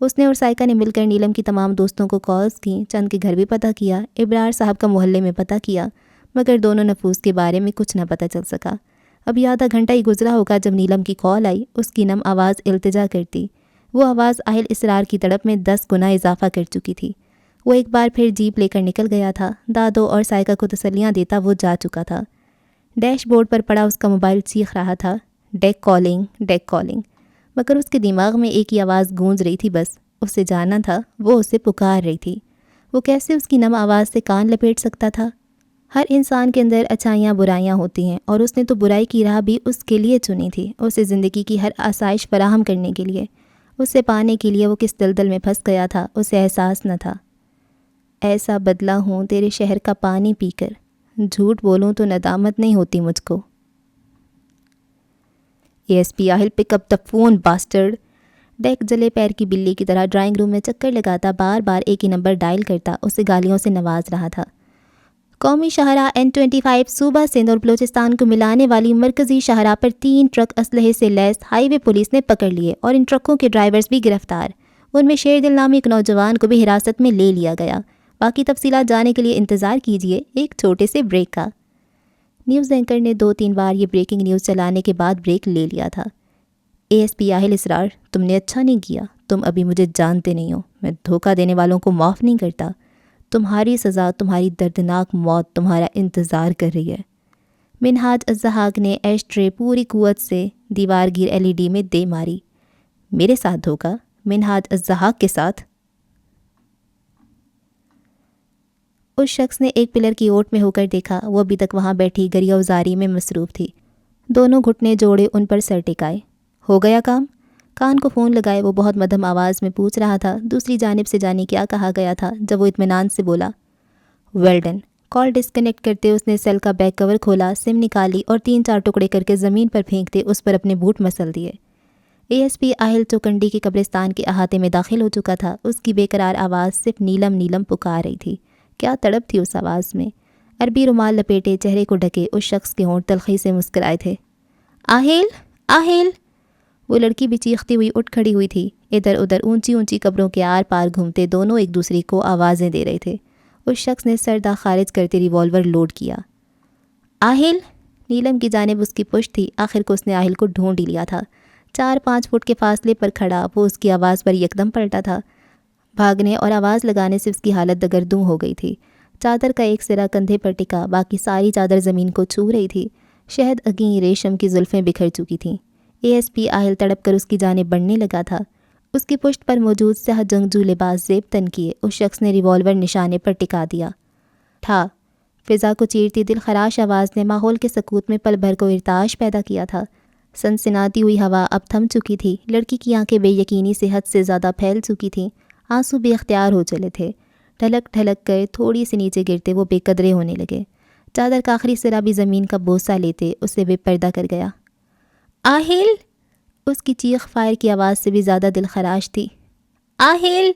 اس نے اور سائقہ نے مل کر نیلم کی تمام دوستوں کو کالز کیں، چند کے گھر بھی پتہ کیا، ابرار صاحب کا محلے میں پتہ کیا، مگر دونوں نفوس کے بارے میں کچھ نہ پتہ چل سکا۔ ابھی آدھا گھنٹہ ہی گزرا ہوگا جب نیلم کی کال آئی۔ اس کی نم آواز التجا کرتی، وہ آواز اہل اسرار کی تڑپ میں 10 گنا اضافہ کر چکی تھی۔ وہ ایک بار پھر جیپ لے کر نکل گیا تھا۔ دادو اور سائقہ کو تسلیاں دیتا وہ جا چکا تھا۔ ڈیش بورڈ پر پڑا اس کا موبائل چیخ رہا تھا، ڈیک کالنگ، مگر اس کے دماغ میں ایک ہی آواز گونج رہی تھی، بس اسے جانا تھا، وہ اسے پکار رہی تھی۔ وہ کیسے اس کی نم آواز سے کان لپیٹ سکتا تھا؟ ہر انسان کے اندر اچھائیاں برائیاں ہوتی ہیں، اور اس نے تو برائی کی راہ بھی اس کے لیے چنی تھی، اسے زندگی کی ہر آسائش فراہم کرنے کے لیے۔ اسے پانے کے لیے وہ کس دلدل میں پھنس گیا تھا، اسے احساس نہ تھا۔ ایسا بدلا ہوں تیرے شہر کا پانی پی کر، جھوٹ بولوں تو ندامت نہیں ہوتی مجھ کو۔ ASP Aahil pick up the phone bastard. ڈیک جلے پیر کی بلی کی طرح ڈرائنگ روم میں چکر لگاتا بار بار ایک ہی نمبر ڈائل کرتا، اسے گالیوں سے نواز رہا تھا۔ قومی شاہراہ N25 صوبہ سندھ اور بلوچستان کو ملانے والی مرکزی شاہراہ پر 3 ٹرک اسلحے سے لیس ہائی وے پولیس نے پکڑ لیے اور ان ٹرکوں کے ڈرائیورز بھی گرفتار۔ ان میں شیر دل نامی ایک نوجوان کو بھی حراست میں لے لیا گیا۔ باقی تفصیلات جاننے کے لیے انتظار کیجیے ایک چھوٹے سے بریک کا۔ نیوز اینکر نے 2-3 بار یہ بریکنگ نیوز چلانے کے بعد بریک لے لیا تھا۔ ASP آہل اسرار، تم نے اچھا نہیں کیا، تم ابھی مجھے جانتے نہیں ہو، میں دھوکہ دینے والوں کو معاف نہیں کرتا۔ تمہاری سزا، تمہاری دردناک موت تمہارا انتظار کر رہی ہے۔ منہاج الزحاق نے ایش ٹرے پوری قوت سے دیوار گیر LED میں دے ماری۔ میرے ساتھ دھوکہ؟ منہاج الزحاق کے ساتھ؟ اس شخص نے ایک پلر کی اوٹ میں ہو کر دیکھا، وہ ابھی تک وہاں بیٹھی گریہ وزاری میں مصروف تھی۔ دونوں گھٹنے جوڑے ان پر سر ٹکائے۔ ہو گیا کام؟ کان کو فون لگائے وہ بہت مدھم آواز میں پوچھ رہا تھا۔ دوسری جانب سے جانے کیا کہا گیا تھا جب وہ اطمینان سے بولا، ویل ڈن۔ کال ڈسکنیکٹ کرتے اس نے سیل کا بیک کور کھولا، سم نکالی اور 3-4 ٹکڑے کر کے زمین پر پھینکتے اس پر اپنے بوٹ مسل دیے۔ ASP آہل چوکنڈی کے قبرستان کے احاطے میں داخل ہو چکا تھا۔ اس کی بے قرار آواز صرف نیلم پکار رہی تھی۔ کیا تڑپ تھی اس آواز میں۔ عربی رومال لپیٹے چہرے کو ڈھکے اس شخص کے ہونٹ تلخی سے مسکرائے تھے۔ آہل! وہ لڑکی بھی چیختی ہوئی اٹھ کھڑی ہوئی تھی۔ ادھر ادھر اونچی قبروں کے آر پار گھومتے دونوں ایک دوسرے کو آوازیں دے رہے تھے۔ اس شخص نے سردہ خارج کرتے ریوالور لوڈ کیا۔ آہل! نیلم کی جانب اس کی پشت تھی۔ آخر کو اس نے آہل کو ڈھونڈ ہی لیا تھا۔ 4-5 فٹ کے فاصلے پر کھڑا وہ اس کی آواز پر یکدم پلٹا تھا۔ بھاگنے اور آواز لگانے سے اس کی حالت دگردوں ہو گئی تھی۔ چادر کا ایک سرا کندھے پر ٹکا، باقی ساری چادر زمین کو چھو رہی تھی۔ شہد اگیں ریشم کی زلفیں بکھر چکی تھیں۔ ASP آہل تڑپ کر اس کی جانب بڑھنے لگا تھا۔ اس کی پشت پر موجود سیاہ جنگجو لباس زیب تن کیے اس شخص نے ریوالور نشانے پر ٹکا دیا۔ ٹھا! فضا کو چیرتی دل خراش آواز نے ماحول کے سکوت میں پل بھر کو ارتعاش پیدا کیا تھا۔ سنسناتی ہوئی ہوا اب تھم چکی تھی۔ لڑکی کی آنکھیں بے یقینی سے حد سے زیادہ پھیل چکی تھیں۔ آنسو بے اختیار ہو چلے تھے۔ ڈھلک کر تھوڑی سی نیچے گرتے وہ بے قدرے ہونے لگے۔ چادر کا آخری سرا بھی زمین کا بوسہ لیتے اسے بے پردہ کر گیا۔ آہل! اس کی چیخ فائر کی آواز سے بھی زیادہ دل خراش تھی۔ آہل!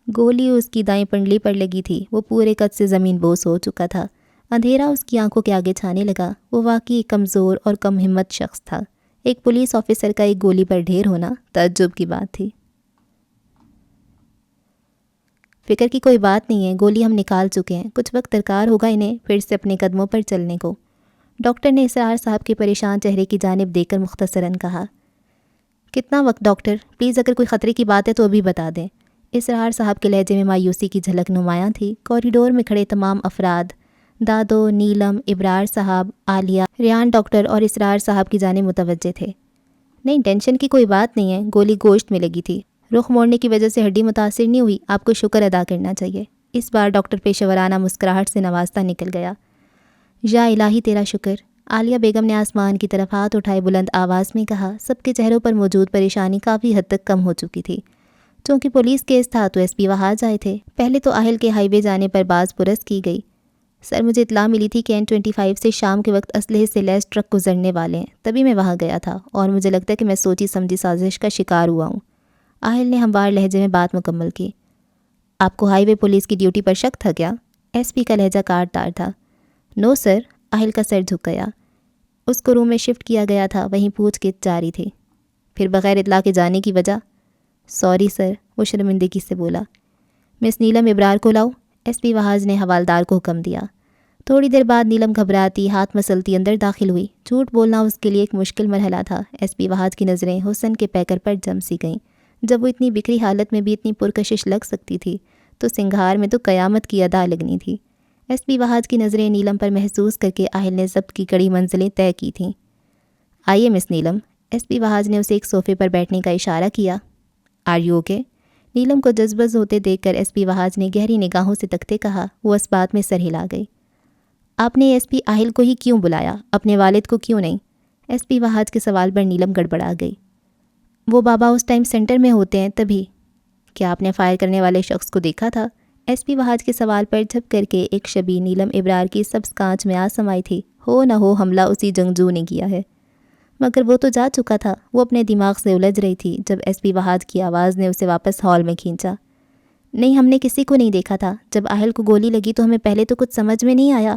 گولی اس کی دائیں پنڈلی پر لگی تھی۔ وہ پورے قد سے زمین بوس ہو چکا تھا۔ اندھیرا اس کی آنکھوں کے آگے چھانے لگا۔ وہ واقعی ایک کمزور اور کم ہمت شخص تھا۔ ایک پولیس آفیسر کا ایک گولی پر ڈھیر ہونا تعجب کی بات تھی۔ فکر کی کوئی بات نہیں ہے، گولی ہم نکال چکے ہیں، کچھ وقت درکار ہوگا انہیں پھر سے اپنے قدموں پر چلنے کو۔ ڈاکٹر نے اسرار صاحب کے پریشان چہرے کی جانب دیکھ کر مختصراً کہا۔ کتنا وقت ڈاکٹر؟ پلیز اگر کوئی خطرے کی بات ہے تو ابھی بتا دیں۔ اسرار صاحب کے لہجے میں مایوسی کی جھلک نمایاں تھی۔ کوریڈور میں کھڑے تمام افراد، دادو، نیلم، ابرار صاحب، عالیہ، ریان ڈاکٹر اور اسرار صاحب کی جانب متوجہ تھے۔ نہیں، ٹینشن کی کوئی بات نہیں ہے، گولی گوشت میں لگی تھی، رخ موڑنے کی وجہ سے ہڈی متاثر نہیں ہوئی، آپ کو شکر ادا کرنا چاہیے۔ اس بار ڈاکٹر پیشہ ورانہ مسکراہٹ سے نوازتا نکل گیا۔ یا الہی تیرا شکر۔ عالیہ بیگم نے آسمان کی طرف ہاتھ اٹھائے بلند آواز میں کہا۔ سب کے چہروں پر موجود پریشانی کافی حد تک کم ہو چکی تھی۔ چونکہ پولیس کیس تھا تو SP وہاں آئے تھے۔ پہلے تو آہل کے ہائی وے جانے پر باز پرس کی گئی۔ سر، مجھے اطلاع ملی تھی کہ N25 سے شام کے وقت اسلحے سے لیس ٹرک گزرنے والے ہیں، تبھی میں وہاں گیا تھا اور مجھے لگتا ہے کہ میں سوچی سمجھی سازش کا شکار ہوا ہوں۔ آہل نے ہموار لہجے میں بات مکمل کی۔ آپ کو ہائی وے پولیس کی ڈیوٹی پر شک تھا کیا؟ SP کا لہجہ کاٹ دار تھا۔ نو سر، آہل کا سر جھک گیا۔ اس کو روم میں شفٹ کیا گیا تھا، وہیں پوچھ گچھ جاری تھی۔ پھر بغیر اطلاع کے جانے کی وجہ؟ سوری سر، وہ شرمندگی سے بولا۔ مس نیلم ابرار کو لاؤ، ایس پی وہاج نے حوالدار کو حکم دیا۔ تھوڑی دیر بعد نیلم گھبراتی ہاتھ مسلتی اندر داخل ہوئی۔ جھوٹ بولنا اس کے لیے ایک مشکل مرحلہ تھا۔ ایس پی وہاج کی نظریں حسن کے پیکر پر جم سی گئیں۔ جب وہ اتنی بکھری حالت میں بھی اتنی پرکشش لگ سکتی تھی تو سنگھار میں تو قیامت کی ادا لگنی تھی۔ ایس پی وہاج کی نظریں نیلم پر محسوس کر کے آہل نے ضبط کی کڑی منزلیں طے کی تھیں۔ آئیے مس نیلم، ایس پی وہاج نے اسے ایک صوفے پر بیٹھنے کا اشارہ کیا۔ Are you okay? نیلم کو جذبز ہوتے دیکھ کر ایس پی وہاج نے گہری نگاہوں سے تکتے کہا۔ وہ اس بات میں سر ہلا گئی۔ آپ نے ایس پی آہل کو ہی کیوں بلایا، اپنے والد کو کیوں نہیں؟ ایس پی وہاج کے سوال پر نیلم گڑبڑا گئی۔ وہ بابا اس ٹائم سینٹر میں ہوتے ہیں تبھی۔ کیا آپ نے فائر کرنے والے شخص کو دیکھا تھا؟ ایس پی وہاج کے سوال پر جھپ کر کے ایک شبیہ نیلم ابرار کی سبز کانچ میں آ سمائی تھی۔ ہو نہ ہو حملہ اسی جنگجو نے کیا ہے، مگر وہ تو جا چکا تھا۔ وہ اپنے دماغ سے الجھ رہی تھی جب ایس پی وہاج کی آواز نے اسے واپس ہال میں کھینچا۔ نہیں، ہم نے کسی کو نہیں دیکھا تھا۔ جب آہل کو گولی لگی تو ہمیں پہلے تو کچھ سمجھ میں نہیں آیا،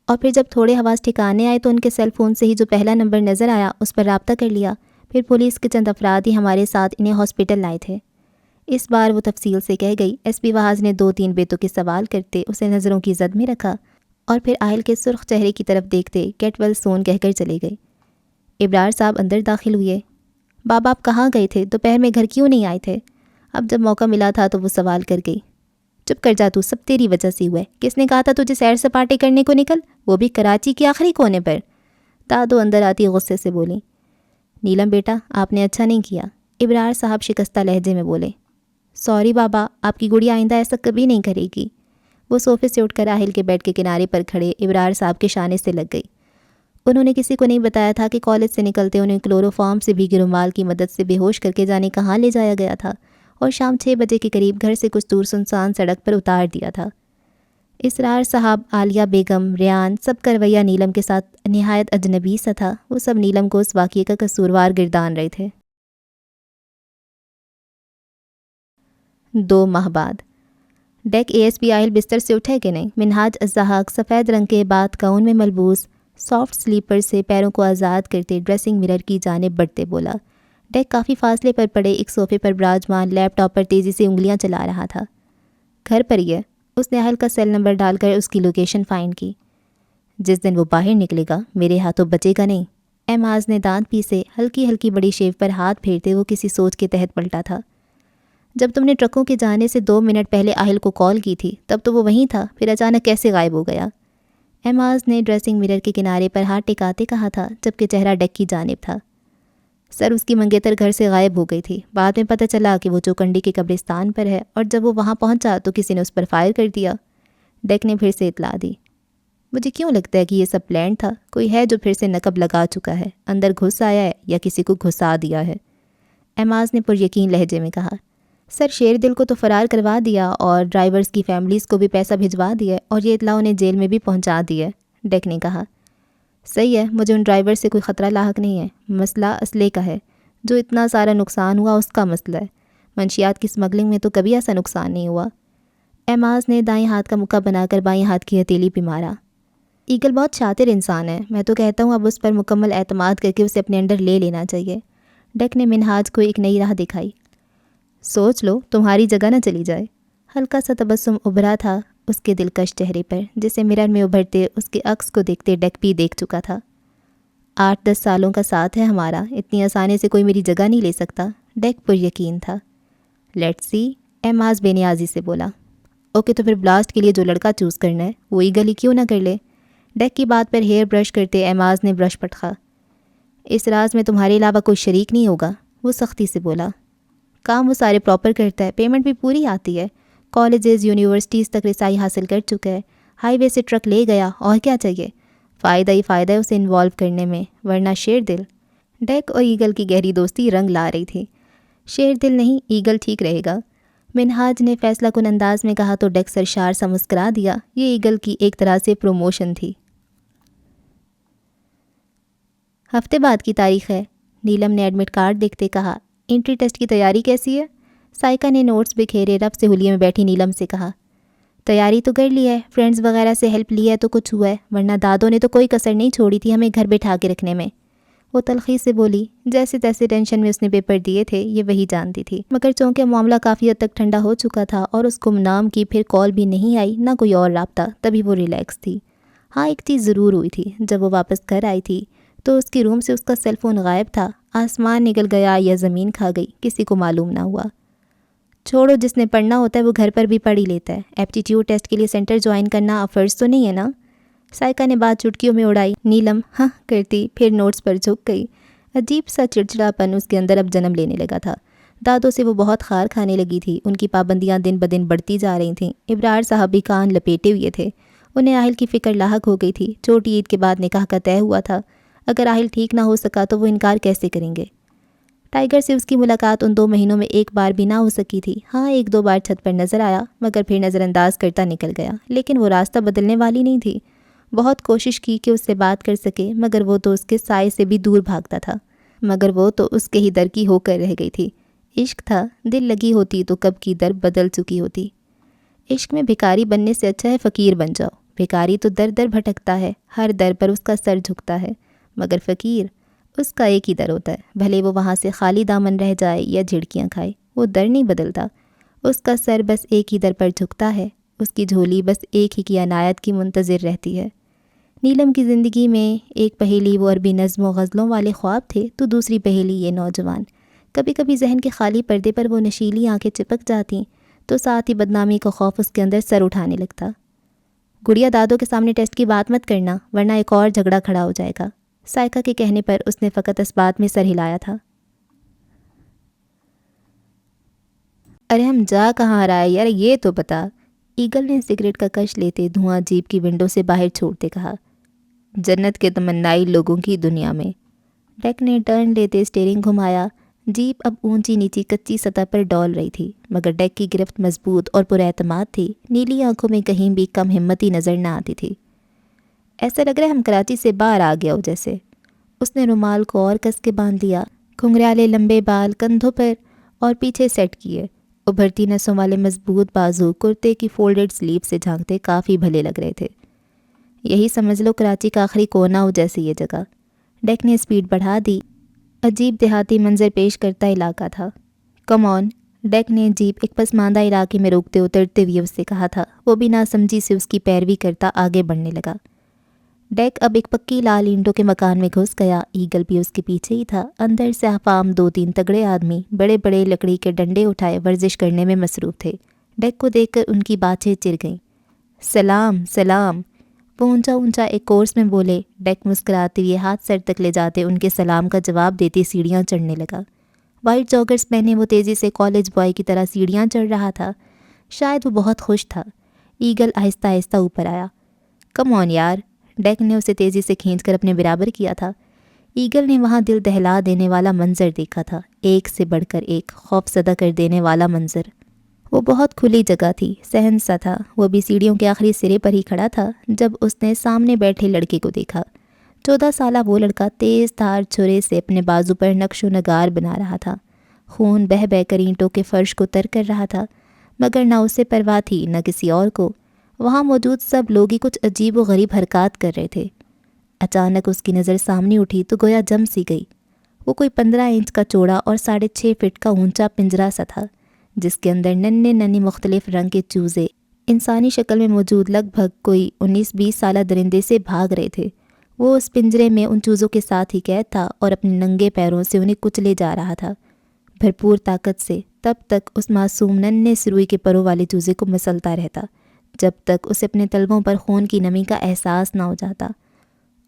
اور پھر جب تھوڑے حواس ٹھکانے آئے تو ان کے سیل فون سے ہی جو پہلا نمبر نظر آیا اس پر رابطہ کر لیا۔ پھر پولیس کے چند افراد ہی ہمارے ساتھ انہیں ہاسپٹل لائے تھے۔ اس بار وہ تفصیل سے کہہ گئی۔ ایس پی وہاج نے 2-3 بیتوں کے سوال کرتے اسے نظروں کی زد میں رکھا اور پھر آہل کے سرخ چہرے کی طرف دیکھتے گیٹ ویل سون کہہ کر چلے گئے۔ ابرار صاحب اندر داخل ہوئے۔ بابا آپ کہاں گئے تھے؟ دوپہر میں گھر کیوں نہیں آئے تھے؟ اب جب موقع ملا تھا تو وہ سوال کر گئی۔ چپ کر جا، تو سب تیری وجہ سے ہوا ہے۔ کس نے کہا تھا تجھے سیر سپاٹے کرنے کو نکل، وہ بھی کراچی کے آخری کونے پر؟ دادو اندر آتی غصے سے بولی۔ نیلم بیٹا، آپ نے اچھا نہیں کیا، ابرار صاحب شکستہ لہجے میں بولے۔ سوری بابا، آپ کی گڑیا آئندہ ایسا کبھی نہیں کرے گی۔ وہ صوفے سے اٹھ کر آہل کے بیڈ کے کنارے پر کھڑے ابرار صاحب کے شانے سے لگ گئی۔ انہوں نے کسی کو نہیں بتایا تھا کہ کالج سے نکلتے انہیں کلوروفارم سے بھیگے رومال کی مدد سے بے ہوش کر کے جانے کہاں لے جایا گیا تھا اور شام 6 بجے کے قریب گھر سے کچھ دور سنسان سڑک پر اتار دیا تھا۔ اسرار صاحب، عالیہ بیگم، ریان، سب کا رویہ نیلم کے ساتھ نہایت اجنبی سا تھا۔ وہ سب نیلم کو اس واقعے کا قصوروار گردان رہے تھے۔ 2 ماہ بعد ڈیک اے ایس پی آہل بستر سے اٹھے کہ نہیں۔ منہاج الزحاق سفید رنگ کے بات گاؤن میں ملبوس سافٹ سلیپر سے پیروں کو آزاد کرتے ڈریسنگ مرر کی جانب بڑھتے بولا۔ ڈیک کافی فاصلے پر پڑے ایک صوفے پر براجمان لیپ ٹاپ پر تیزی سے انگلیاں چلا رہا تھا۔ گھر پر ہی ہے، اس نے آہل کا سیل نمبر ڈال کر اس کی لوکیشن فائنڈ کی۔ جس دن وہ باہر نکلے گا میرے ہاتھوں بچے گا نہیں۔ اعماز نے دانت پیسے ہلکی ہلکی بڑی شیو پر ہاتھ پھیرتے وہ کسی سوچ کے تحت پلٹا تھا۔ جب تم نے ٹرکوں کے جانے سے 2 منٹ پہلے آہل کو کال کی تھی تب تو وہ وہیں تھا، پھر اچانک کیسے غائب ہو گیا؟ اعماز نے ڈریسنگ مرر کے کنارے پر ہاتھ ٹکاتے کہا تھا جبکہ چہرہ ڈیک کی جانب تھا۔ سر، اس کی منگیتر گھر سے غائب ہو گئی تھی۔ بعد میں پتہ چلا کہ وہ چوکنڈی کے قبرستان پر ہے اور جب وہ وہاں پہنچا تو کسی نے اس پر فائر کر دیا۔ ڈیک نے پھر سے اطلاع دی۔ مجھے کیوں لگتا ہے کہ یہ سب پلان تھا؟ کوئی ہے جو پھر سے نقب لگا چکا ہے، اندر گھس آیا ہے یا کسی کو گھسا دیا ہے۔ اعماز نے پر یقین لہجے میں کہا۔ سر، شیر دل کو تو فرار کروا دیا اور ڈرائیورز کی فیملیز کو بھی پیسہ بھجوا دیا اور یہ اطلاع انہیں جیل میں بھی پہنچا دی ہے، ڈیک نے کہا۔ صحیح ہے، مجھے ان ڈرائیور سے کوئی خطرہ لاحق نہیں ہے۔ مسئلہ اسلحے کا ہے، جو اتنا سارا نقصان ہوا اس کا مسئلہ ہے۔ منشیات کی سمگلنگ میں تو کبھی ایسا نقصان نہیں ہوا۔ اعماز نے دائیں ہاتھ کا مکہ بنا کر بائیں ہاتھ کی ہتھیلی پہ مارا۔ ایگل بہت شاطر انسان ہے، میں تو کہتا ہوں اب اس پر مکمل اعتماد کر کے اسے اپنے انڈر لے لینا چاہیے۔ ڈیک نے منہاج کو ایک نئی راہ دکھائی۔ سوچ لو تمہاری جگہ نہ چلی جائے۔ ہلکا سا تبسم ابھرا تھا اس کے دلکش چہرے پر، جسے مرر میں ابھرتے اس کے عکس کو دیکھتے ڈیک بھی دیکھ چکا تھا۔ 8-10 سالوں کا ساتھ ہے ہمارا، اتنی آسانی سے کوئی میری جگہ نہیں لے سکتا، ڈیک پر یقین تھا۔ لیٹس سی، اعماز بے نیازی سے بولا۔ اوکے، تو پھر بلاسٹ کے لیے جو لڑکا چوز کرنا ہے وہ ایگل ہی کیوں نہ کر لے؟ ڈیک کی بات پر ہیئر برش کرتے اعماز نے برش پٹخا۔ اس راز میں تمہارے علاوہ کوئی شریک نہیں ہوگا، وہ سختی سے بولا۔ کام وہ سارے پراپر کرتا ہے، پیمنٹ بھی پوری آتی ہے، کالجز یونیورسٹیز تک رسائی حاصل کر چکا ہے، ہائی وے سے ٹرک لے گیا، اور کیا چاہیے؟ فائدہ ہی فائدہ ہے اسے انوالو کرنے میں، ورنہ شیر دل۔ ڈیک اور ایگل کی گہری دوستی رنگ لا رہی تھی۔ شیر دل نہیں، ایگل ٹھیک رہے گا، منہاج نے فیصلہ کن انداز میں کہا تو ڈیک سرشار سا مسکرا دیا۔ یہ ایگل کی ایک طرح سے پروموشن تھی۔ ہفتے بعد کی تاریخ ہے، نیلم نے ایڈمٹ کارڈ دیکھتے کہا۔ انٹری ٹیسٹ کی تیاری کیسی ہے؟ سائکا نے نوٹس بکھیرے رف سے حلیے میں بیٹھی نیلم سے کہا۔ تیاری تو کر لی ہے، فرینڈز وغیرہ سے ہیلپ لی ہے تو کچھ ہوا ہے، ورنہ دادوں نے تو کوئی کسر نہیں چھوڑی تھی ہمیں گھر بیٹھا کے رکھنے میں۔ وہ تلخی سے بولی، جیسے تیسے ٹینشن میں اس نے پیپر دیے تھے یہ وہی جانتی تھی، مگر چونکہ معاملہ کافی حد تک ٹھنڈا ہو چکا تھا اور اس گمنام کی پھر کال بھی نہیں آئی نہ کوئی اور رابطہ، تبھی وہ ریلیکس تھی۔ ہاں ایک چیز ضرور ہوئی تھی، جب وہ واپس گھر آئی تھی تو اس کے روم سے اس کا سیل فون غائب تھا۔ آسمان نکل گیا یا زمین کھا گئی کسی کو معلوم نہ ہوا۔ چھوڑو، جس نے پڑھنا ہوتا ہے وہ گھر پر بھی پڑھ ہی لیتا ہے، ایپٹیٹیوڈ ٹیسٹ کے لیے سینٹر جوائن کرنا اب فرض تو نہیں ہے نا؟ سائکا نے بات چٹکیوں میں اڑائی۔ نیلم ہاں کرتی پھر نوٹس پر جھک گئی۔ عجیب سا چڑچڑاپن اس کے اندر اب جنم لینے لگا تھا۔ دادوں سے وہ بہت خار کھانے لگی تھی، ان کی پابندیاں دن بدن بڑھتی جا رہی تھیں۔ ابرار صاحب بھی کان لپیٹے ہوئے تھے، انہیں آہل کی فکر لاحق ہو گئی تھی۔ چھوٹی عید کے بعد نکاح کا طے ہوا تھا، اگر آہل ٹھیک نہ ہو سکا تو وہ انکار کیسے کریں گے؟ ٹائیگر سے اس کی ملاقات ان 2 مہینوں میں ایک بار بھی نہ ہو سکی تھی۔ ہاں 1-2 بار چھت پر نظر آیا مگر پھر نظر انداز کرتا نکل گیا، لیکن وہ راستہ بدلنے والی نہیں تھی۔ بہت کوشش کی کہ اس سے بات کر سکے مگر وہ تو اس کے سائے سے بھی دور بھاگتا تھا، مگر وہ تو اس کے ہی در کی ہو کر رہ گئی تھی۔ عشق تھا، دل لگی ہوتی تو کب کی در بدل چکی ہوتی۔ عشق میں بھکاری بننے سے اچھا ہے فقیر بن جاؤ۔ بھکاری تو در در بھٹکتا ہے، ہر در پر اس کا سر جھکتا ہے، مگر فقیر اس کا ایک ہی در ہوتا ہے، بھلے وہ وہاں سے خالی دامن رہ جائے یا جھڑکیاں کھائے، وہ در نہیں بدلتا، اس کا سر بس ایک ہی در پر جھکتا ہے، اس کی جھولی بس ایک ہی کی عنایت کی منتظر رہتی ہے۔ نیلم کی زندگی میں ایک پہیلی وہ عربی نظم و غزلوں والے خواب تھے تو دوسری پہیلی یہ نوجوان۔ کبھی کبھی ذہن کے خالی پردے پر وہ نشیلی آنکھیں چپک جاتیں تو ساتھ ہی بدنامی کا خوف اس کے اندر سر اٹھانے لگتا۔ گڑیا دادوں کے سامنے ٹیسٹ کی بات مت کرنا ورنہ ایک اور جھگڑا کھڑا ہو جائے گا۔ سائکا کے کہنے پر اس نے فقط اس بات میں سر ہلایا تھا۔ ارے ہم جا کہاں رہا ہے یار یہ تو بتا، ایگل نے سگریٹ کا کش لیتے دھواں جیپ کی ونڈو سے باہر چھوڑتے کہا۔ جنت کے تمنائی لوگوں کی دنیا میں۔ ڈیک نے ٹرن لیتے اسٹیئرنگ گھمایا، جیپ اب اونچی نیچی کچی سطح پر ڈول رہی تھی مگر ڈیک کی گرفت مضبوط اور پر اعتماد تھی، نیلی آنکھوں میں کہیں بھی کم ہمتی نظر نہ آتی تھی۔ ایسا لگ رہا ہے ہم کراچی سے باہر آ گیا ہو جیسے۔ اس نے رومال کو اور کس کے باندھ لیا، گھنگریالے لمبے بال کندھوں پر اور پیچھے سیٹ کیے، ابھرتی نسوں والے مضبوط بازو کرتے کی فولڈڈ سلیپ سے جھانکتے کافی بھلے لگ رہے تھے۔ یہی سمجھ لو کراچی کا آخری کونا ہو جیسے یہ جگہ۔ ڈیک نے سپیڈ بڑھا دی، عجیب دیہاتی منظر پیش کرتا علاقہ تھا۔ کم آن، ڈیک نے جیپ ایک پسماندہ علاقے میں روکتے اترتے ہوئے اس سے کہا تھا۔ وہ بھی ناسمجھی سے اس کی پیروی کرتا آگے بڑھنے لگا۔ ڈیک اب ایک پکی لال اینٹوں کے مکان میں گھس گیا، ایگل بھی اس کے پیچھے ہی تھا۔ اندر سے حفام 2-3 تگڑے آدمی بڑے بڑے لکڑی کے ڈنڈے اٹھائے ورزش کرنے میں مصروف تھے۔ ڈیک کو دیکھ کر ان کی باتیں چر گئیں۔ سلام سلام، وہ اونچا اونچا ایک کورس میں بولے۔ ڈیک مسکراتے ہوئے ہاتھ سر تک لے جاتے ان کے سلام کا جواب دیتے سیڑھیاں چڑھنے لگا۔ وائٹ جاگرز پہنے وہ تیزی سے کالج بوائے کی طرح سیڑھیاں چڑھ رہا تھا، شاید وہ بہت خوش تھا۔ ایگل آہستہ آہستہ اوپر آیا۔ کم آن یار، ڈیک نے اسے تیزی سے کھینچ کر اپنے برابر کیا تھا۔ ایگل نے وہاں دل دہلا دینے والا منظر دیکھا تھا، ایک سے بڑھ کر ایک خوف زدہ کر دینے والا منظر۔ وہ بہت کھلی جگہ تھی، صحن سا تھا۔ وہ بھی سیڑھیوں کے آخری سرے پر ہی کھڑا تھا جب اس نے سامنے بیٹھے لڑکے کو دیکھا۔ 14 سالہ وہ لڑکا تیز دھار چھرے سے اپنے بازو پر نقش و نگار بنا رہا تھا۔ خون بہہ بہہ کر اینٹوں کے فرش کو تر کر رہا تھا، مگر نہ اسے پرواہ تھی نہ کسی اور کو۔ وہاں موجود سب لوگ ہی کچھ عجیب و غریب حرکات کر رہے تھے۔ اچانک اس کی نظر سامنے اٹھی تو گویا جم سی گئی۔ وہ کوئی 15 انچ کا چوڑا اور 6.5 فٹ کا اونچا پنجرا سا تھا، جس کے اندر ننھے مختلف رنگ کے چوزے انسانی شکل میں موجود لگ بھگ کوئی 19-20 سالہ درندے سے بھاگ رہے تھے۔ وہ اس پنجرے میں ان چوزوں کے ساتھ ہی قید تھا اور اپنے ننگے پیروں سے انہیں کچلے جا رہا تھا، بھرپور طاقت سے، تب تک اس معصوم ننھے سروئی کے پروں والے چوزے کو مسلتا رہتا جب تک اسے اپنے تلووں پر خون کی نمی کا احساس نہ ہو جاتا،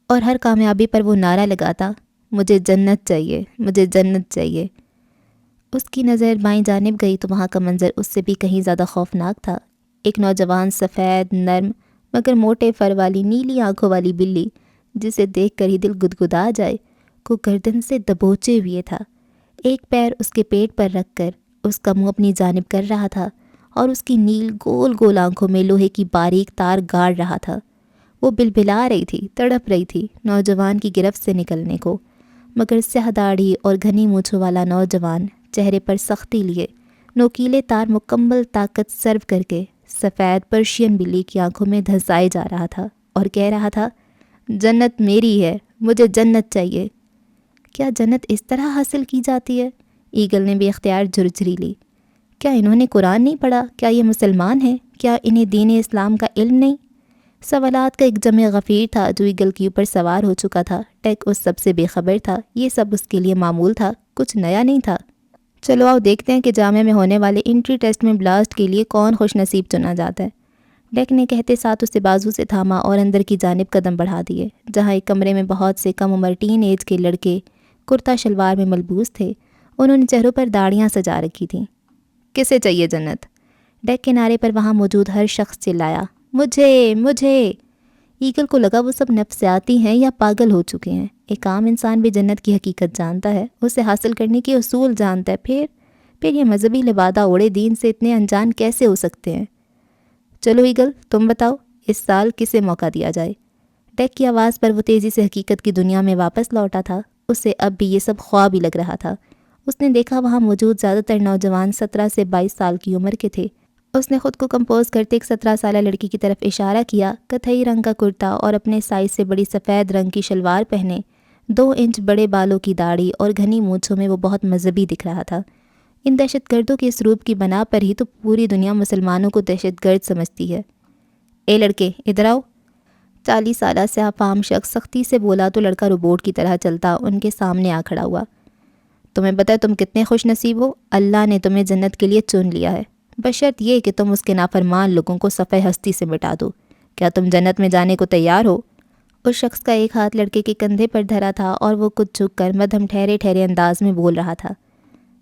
اور ہر کامیابی پر وہ نعرہ لگاتا، مجھے جنت چاہیے، مجھے جنت چاہیے۔ اس کی نظر بائیں جانب گئی تو وہاں کا منظر اس سے بھی کہیں زیادہ خوفناک تھا۔ ایک نوجوان سفید نرم مگر موٹے فر والی نیلی آنکھوں والی بلی، جسے دیکھ کر ہی دل گدگدا جائے، کو گردن سے دبوچے ہوئے تھا۔ ایک پیر اس کے پیٹ پر رکھ کر اس کا منہ اپنی جانب کر رہا تھا اور اس کی نیل گول گول آنکھوں میں لوہے کی باریک تار گاڑ رہا تھا۔ وہ بلبلا رہی تھی، تڑپ رہی تھی نوجوان کی گرفت سے نکلنے کو، مگر سیاہ داڑھی اور گھنی مونچھوں والا نوجوان چہرے پر سختی لیے نوکیلے تار مکمل طاقت سرو کر کے سفید پرشین بلی کی آنکھوں میں دھسائے جا رہا تھا اور کہہ رہا تھا، جنت میری ہے، مجھے جنت چاہیے۔ کیا جنت اس طرح حاصل کی جاتی ہے؟ ایگل نے بے اختیار جھرجھری لی۔ کیا انہوں نے قرآن نہیں پڑھا؟ کیا یہ مسلمان ہیں؟ کیا انہیں دین اسلام کا علم نہیں؟ سوالات کا ایک جمع غفیر تھا جو ایگل کے اوپر سوار ہو چکا تھا۔ ڈیک اس سب سے بے خبر تھا، یہ سب اس کے لیے معمول تھا، کچھ نیا نہیں تھا۔ چلو آؤ دیکھتے ہیں کہ جامعہ میں ہونے والے انٹری ٹیسٹ میں بلاسٹ کے لیے کون خوش نصیب چنا جاتا ہے۔ ڈیک نے کہتے ساتھ اسے بازو سے تھاما اور اندر کی جانب قدم بڑھا دیے، جہاں ایک کمرے میں بہت سے کم عمر ٹین ایج کے لڑکے کرتا شلوار میں ملبوس تھے۔ انہوں نے چہروں پر داڑیاں سجا رکھی تھیں۔ کسے چاہیے جنت؟ ڈیک کنارے پر وہاں موجود ہر شخص چلایا، مجھے مجھے۔ ایگل کو لگا وہ سب نفسیاتی ہیں یا پاگل ہو چکے ہیں۔ ایک عام انسان بھی جنت کی حقیقت جانتا ہے، اسے حاصل کرنے کے اصول جانتا ہے، پھر یہ مذہبی لبادہ اوڑے دین سے اتنے انجان کیسے ہو سکتے ہیں؟ چلو ایگل تم بتاؤ، اس سال کسے موقع دیا جائے؟ ڈیک کی آواز پر وہ تیزی سے حقیقت کی دنیا میں واپس لوٹا تھا۔ اسے اب بھی یہ سب خواب ہی لگ رہا تھا۔ اس نے دیکھا وہاں موجود زیادہ تر نوجوان 17 سے 22 سال کی عمر کے تھے۔ اس نے خود کو کمپوز کرتے ایک 17 سالہ لڑکی کی طرف اشارہ کیا۔ کتھئی رنگ کا کرتا اور اپنے سائز سے بڑی سفید رنگ کی شلوار پہنے، 2 انچ بڑے بالوں کی داڑھی اور گھنی مونچھوں میں وہ بہت مذہبی دکھ رہا تھا۔ ان دہشت گردوں کے اس روپ کی بنا پر ہی تو پوری دنیا مسلمانوں کو دہشت گرد سمجھتی ہے۔ اے لڑکے ادھر آؤ، 40 سالہ سیاہ فام شخص سختی سے بولا تو لڑکا روبوٹ کی طرح چلتا ان کے سامنے آ کھڑا ہوا۔ تمہیں پتہ ہے تم کتنے خوش نصیب ہو؟ اللہ نے تمہیں جنت کے لیے چن لیا ہے، بشرط یہ کہ تم اس کے نافرمان لوگوں کو صفحہ ہستی سے مٹا دو۔ کیا تم جنت میں جانے کو تیار ہو؟ اس شخص کا ایک ہاتھ لڑکے کے کندھے پر دھرا تھا اور وہ کچھ جھک کر مدھم ٹھہرے ٹھہرے انداز میں بول رہا تھا،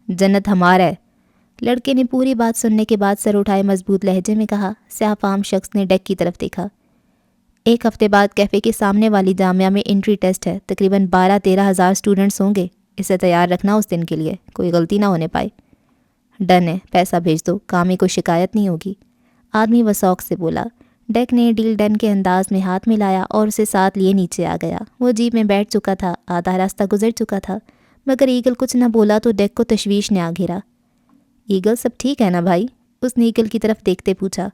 جنت ہمارا ہے۔ لڑکے نے پوری بات سننے کے بعد سر اٹھائے مضبوط لہجے میں کہا۔ سیاہ فام شخص نے ڈیک کی طرف دیکھا۔ 1 ہفتے بعد کیفے کے سامنے والی جامعہ میں انٹری ٹیسٹ ہے، تقریباً 12-13 ہزار اسٹوڈنٹس ہوں گے، اسے تیار رکھنا اس دن کے لیے، کوئی غلطی نہ ہونے پائے۔ ڈن ہے، پیسہ بھیج دو، کام میں کوئی شکایت نہیں ہوگی، آدمی وثوق سے بولا۔ ڈیک نے ڈیل ڈن کے انداز میں ہاتھ ملایا اور اسے ساتھ لیے نیچے آ گیا۔ وہ جیپ میں بیٹھ چکا تھا، آدھا راستہ گزر چکا تھا، مگر ایگل کچھ نہ بولا تو ڈیک کو تشویش نے آ گھیرا۔ ایگل سب ٹھیک ہے نا بھائی؟ اس نے ایگل کی طرف دیکھتے پوچھا۔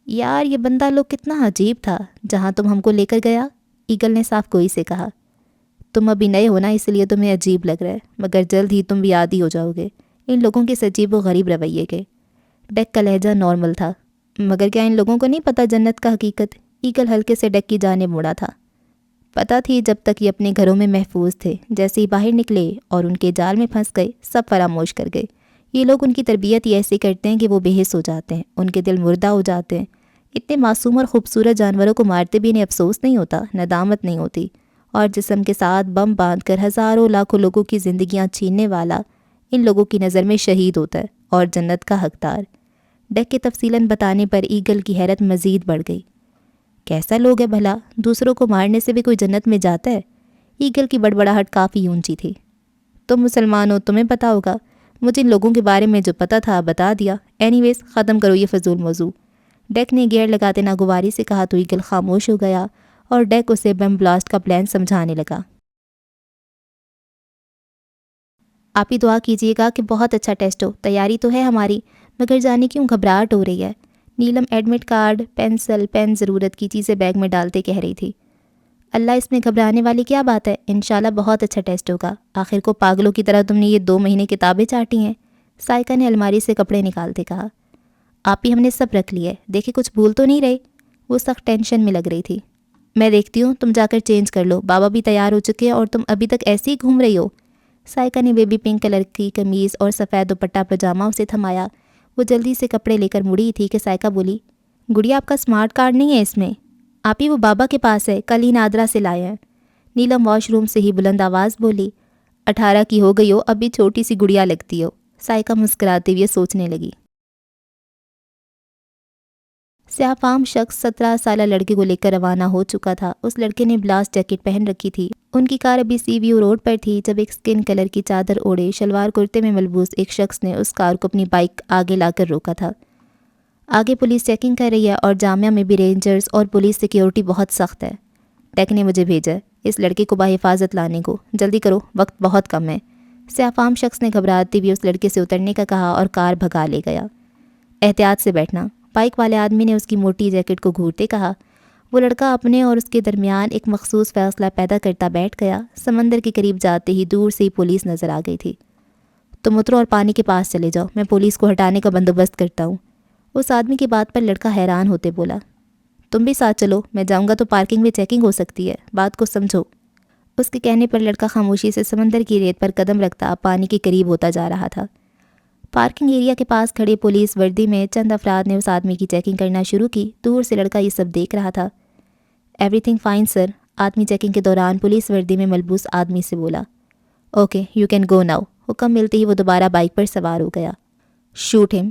یار یہ بندہ لوگ کتنا عجیب تھا جہاں تم ہم کو لے کر گیا، ایگل نے صاف گوئی سے کہا۔ تم ابھی نئے ہو نا، اس لیے تمہیں عجیب لگ رہا ہے، مگر جلد ہی تم بھی عادی ہو جاؤ گے ان لوگوں کے عجیب و غریب رویے کے۔ ڈیک کا لہجہ نارمل تھا۔ مگر کیا ان لوگوں کو نہیں پتہ جنت کا حقیقت؟ ایگل ہلکے سے ڈیک کی جانب مڑا تھا۔ پتہ تھی جب تک یہ اپنے گھروں میں محفوظ تھے، جیسے ہی باہر نکلے اور ان کے جال میں پھنس گئے سب فراموش کر گئے۔ یہ لوگ ان کی تربیت ہی ایسے کرتے ہیں کہ وہ بے حس ہو جاتے ہیں، ان کے دل مردہ ہو جاتے ہیں۔ اتنے معصوم اور خوبصورت جانوروں کو مارتے بھی انہیں افسوس نہیں ہوتا، ندامت نہیں ہوتی، اور جسم کے ساتھ بم باندھ کر ہزاروں لاکھوں لوگوں کی زندگیاں چھیننے والا ان لوگوں کی نظر میں شہید ہوتا ہے اور جنت کا حقدار۔ ڈیک کے تفصیلاً بتانے پر ایگل کی حیرت مزید بڑھ گئی۔ کیسا لوگ ہے بھلا، دوسروں کو مارنے سے بھی کوئی جنت میں جاتا ہے؟ ایگل کی بڑبڑاہٹ کافی اونچی تھی۔ تم مسلمان ہو، تمہیں پتہ ہوگا، مجھے ان لوگوں کے بارے میں جو پتہ تھا بتا دیا۔ اینی ویز ختم کرو یہ فضول موضوع، ڈیک نے گیئر لگاتے ناگواری سے کہا تو ایگل خاموش ہو گیا اور ڈیک اسے بم بلاسٹ کا پلان سمجھانے لگا۔ آپ ہی دعا کیجیے گا کہ بہت اچھا ٹیسٹ ہو، تیاری تو ہے ہماری، مگر جانے کیوں گھبراہٹ ہو رہی ہے۔ نیلم ایڈمٹ کارڈ، پینسل، پین، ضرورت کی چیزیں بیگ میں ڈالتے کہہ رہی تھی۔ اللہ اس میں گھبرانے والی کیا بات ہے، انشاءاللہ بہت اچھا ٹیسٹ ہوگا، آخر کو پاگلوں کی طرح تم نے یہ 2 مہینے کتابیں چاٹی ہیں۔ سائقہ نے الماری سے کپڑے نکالتے کہا۔ آپ ہی ہم نے سب رکھ لیے، دیکھے کچھ بھول تو نہیں رہے؟ وہ سخت ٹینشن میں لگ رہی تھی۔ میں دیکھتی ہوں، تم جا کر چینج کر لو، بابا بھی تیار ہو چکے ہیں اور تم ابھی تک ایسے ہی گھوم رہی ہو۔ سائقہ نے بیبی پنک کلر کی قمیض اور سفید دوپٹہ پجامہ اسے تھمایا۔ وہ جلدی سے کپڑے لے کر مڑی تھی کہ سائقہ بولی، گڑیا آپ کا اسمارٹ کارڈ نہیں ہے اس میں؟ آپ ہی وہ بابا کے پاس ہے، کل ہی نادرا سے لائے ہیں۔ نیلم واش روم سے ہی بلند آواز بولی۔ 18 کی ہو گئی ہو، ابھی چھوٹی سی گڑیا لگتی ہو۔ سائقہ مسکراتے ہوئے سوچنے لگی۔ سیاہ فام شخص 17 سالہ لڑکے کو لے کر روانہ ہو چکا تھا۔ اس لڑکے نے بلاسٹ جیکٹ پہن رکھی تھی۔ ان کی کار ابھی سی ویو روڈ پر تھی جب ایک سکن کلر کی چادر اوڑے شلوار کرتے میں ملبوس ایک شخص نے اس کار کو اپنی بائک آگے لا کر روکا تھا۔ آگے پولیس چیکنگ کر رہی ہے اور جامعہ میں بھی رینجرز اور پولیس سیکیورٹی بہت سخت ہے۔ ڈیک نے مجھے بھیجا ہے اس لڑکے کو بحفاظت لانے کو، جلدی کرو، وقت بہت کم ہے۔ سیاہ فام شخص نے گھبراتے ہوئے اس لڑکے سے اترنے کا کہا اور کار بھگا لے گیا۔ احتیاط سے بیٹھنا، بائک والے آدمی نے اس کی موٹی جیکٹ کو گھورتے کہا۔ وہ لڑکا اپنے اور اس کے درمیان ایک مخصوص فاصلہ پیدا کرتا بیٹھ گیا۔ سمندر کے قریب جاتے ہی دور سے ہی پولیس نظر آ گئی تھی۔ تم اترو اور پانی کے پاس چلے جاؤ، میں پولیس کو ہٹانے کا بندوبست کرتا ہوں۔ اس آدمی کی بات پر لڑکا حیران ہوتے بولا، تم بھی ساتھ چلو، میں جاؤں گا تو پارکنگ میں چیکنگ ہو سکتی ہے، بات کو سمجھو۔ اس کے کہنے پر لڑکا خاموشی سے سمندر کی ریت پر قدم رکھتا پانی کے قریب ہوتا جا رہا تھا۔ پارکنگ ایریا کے پاس کھڑے پولیس وردی میں چند افراد نے اس آدمی کی چیکنگ کرنا شروع کی۔ دور سے لڑکا یہ سب دیکھ رہا تھا۔ ایوری تھنگ فائن سر، آدمی چیکنگ کے دوران پولیس وردی میں ملبوس آدمی سے بولا۔ Okay you can go now. حکم ملتے ہی وہ دوبارہ بائک پر سوار ہو گیا۔ شوٹ ہم،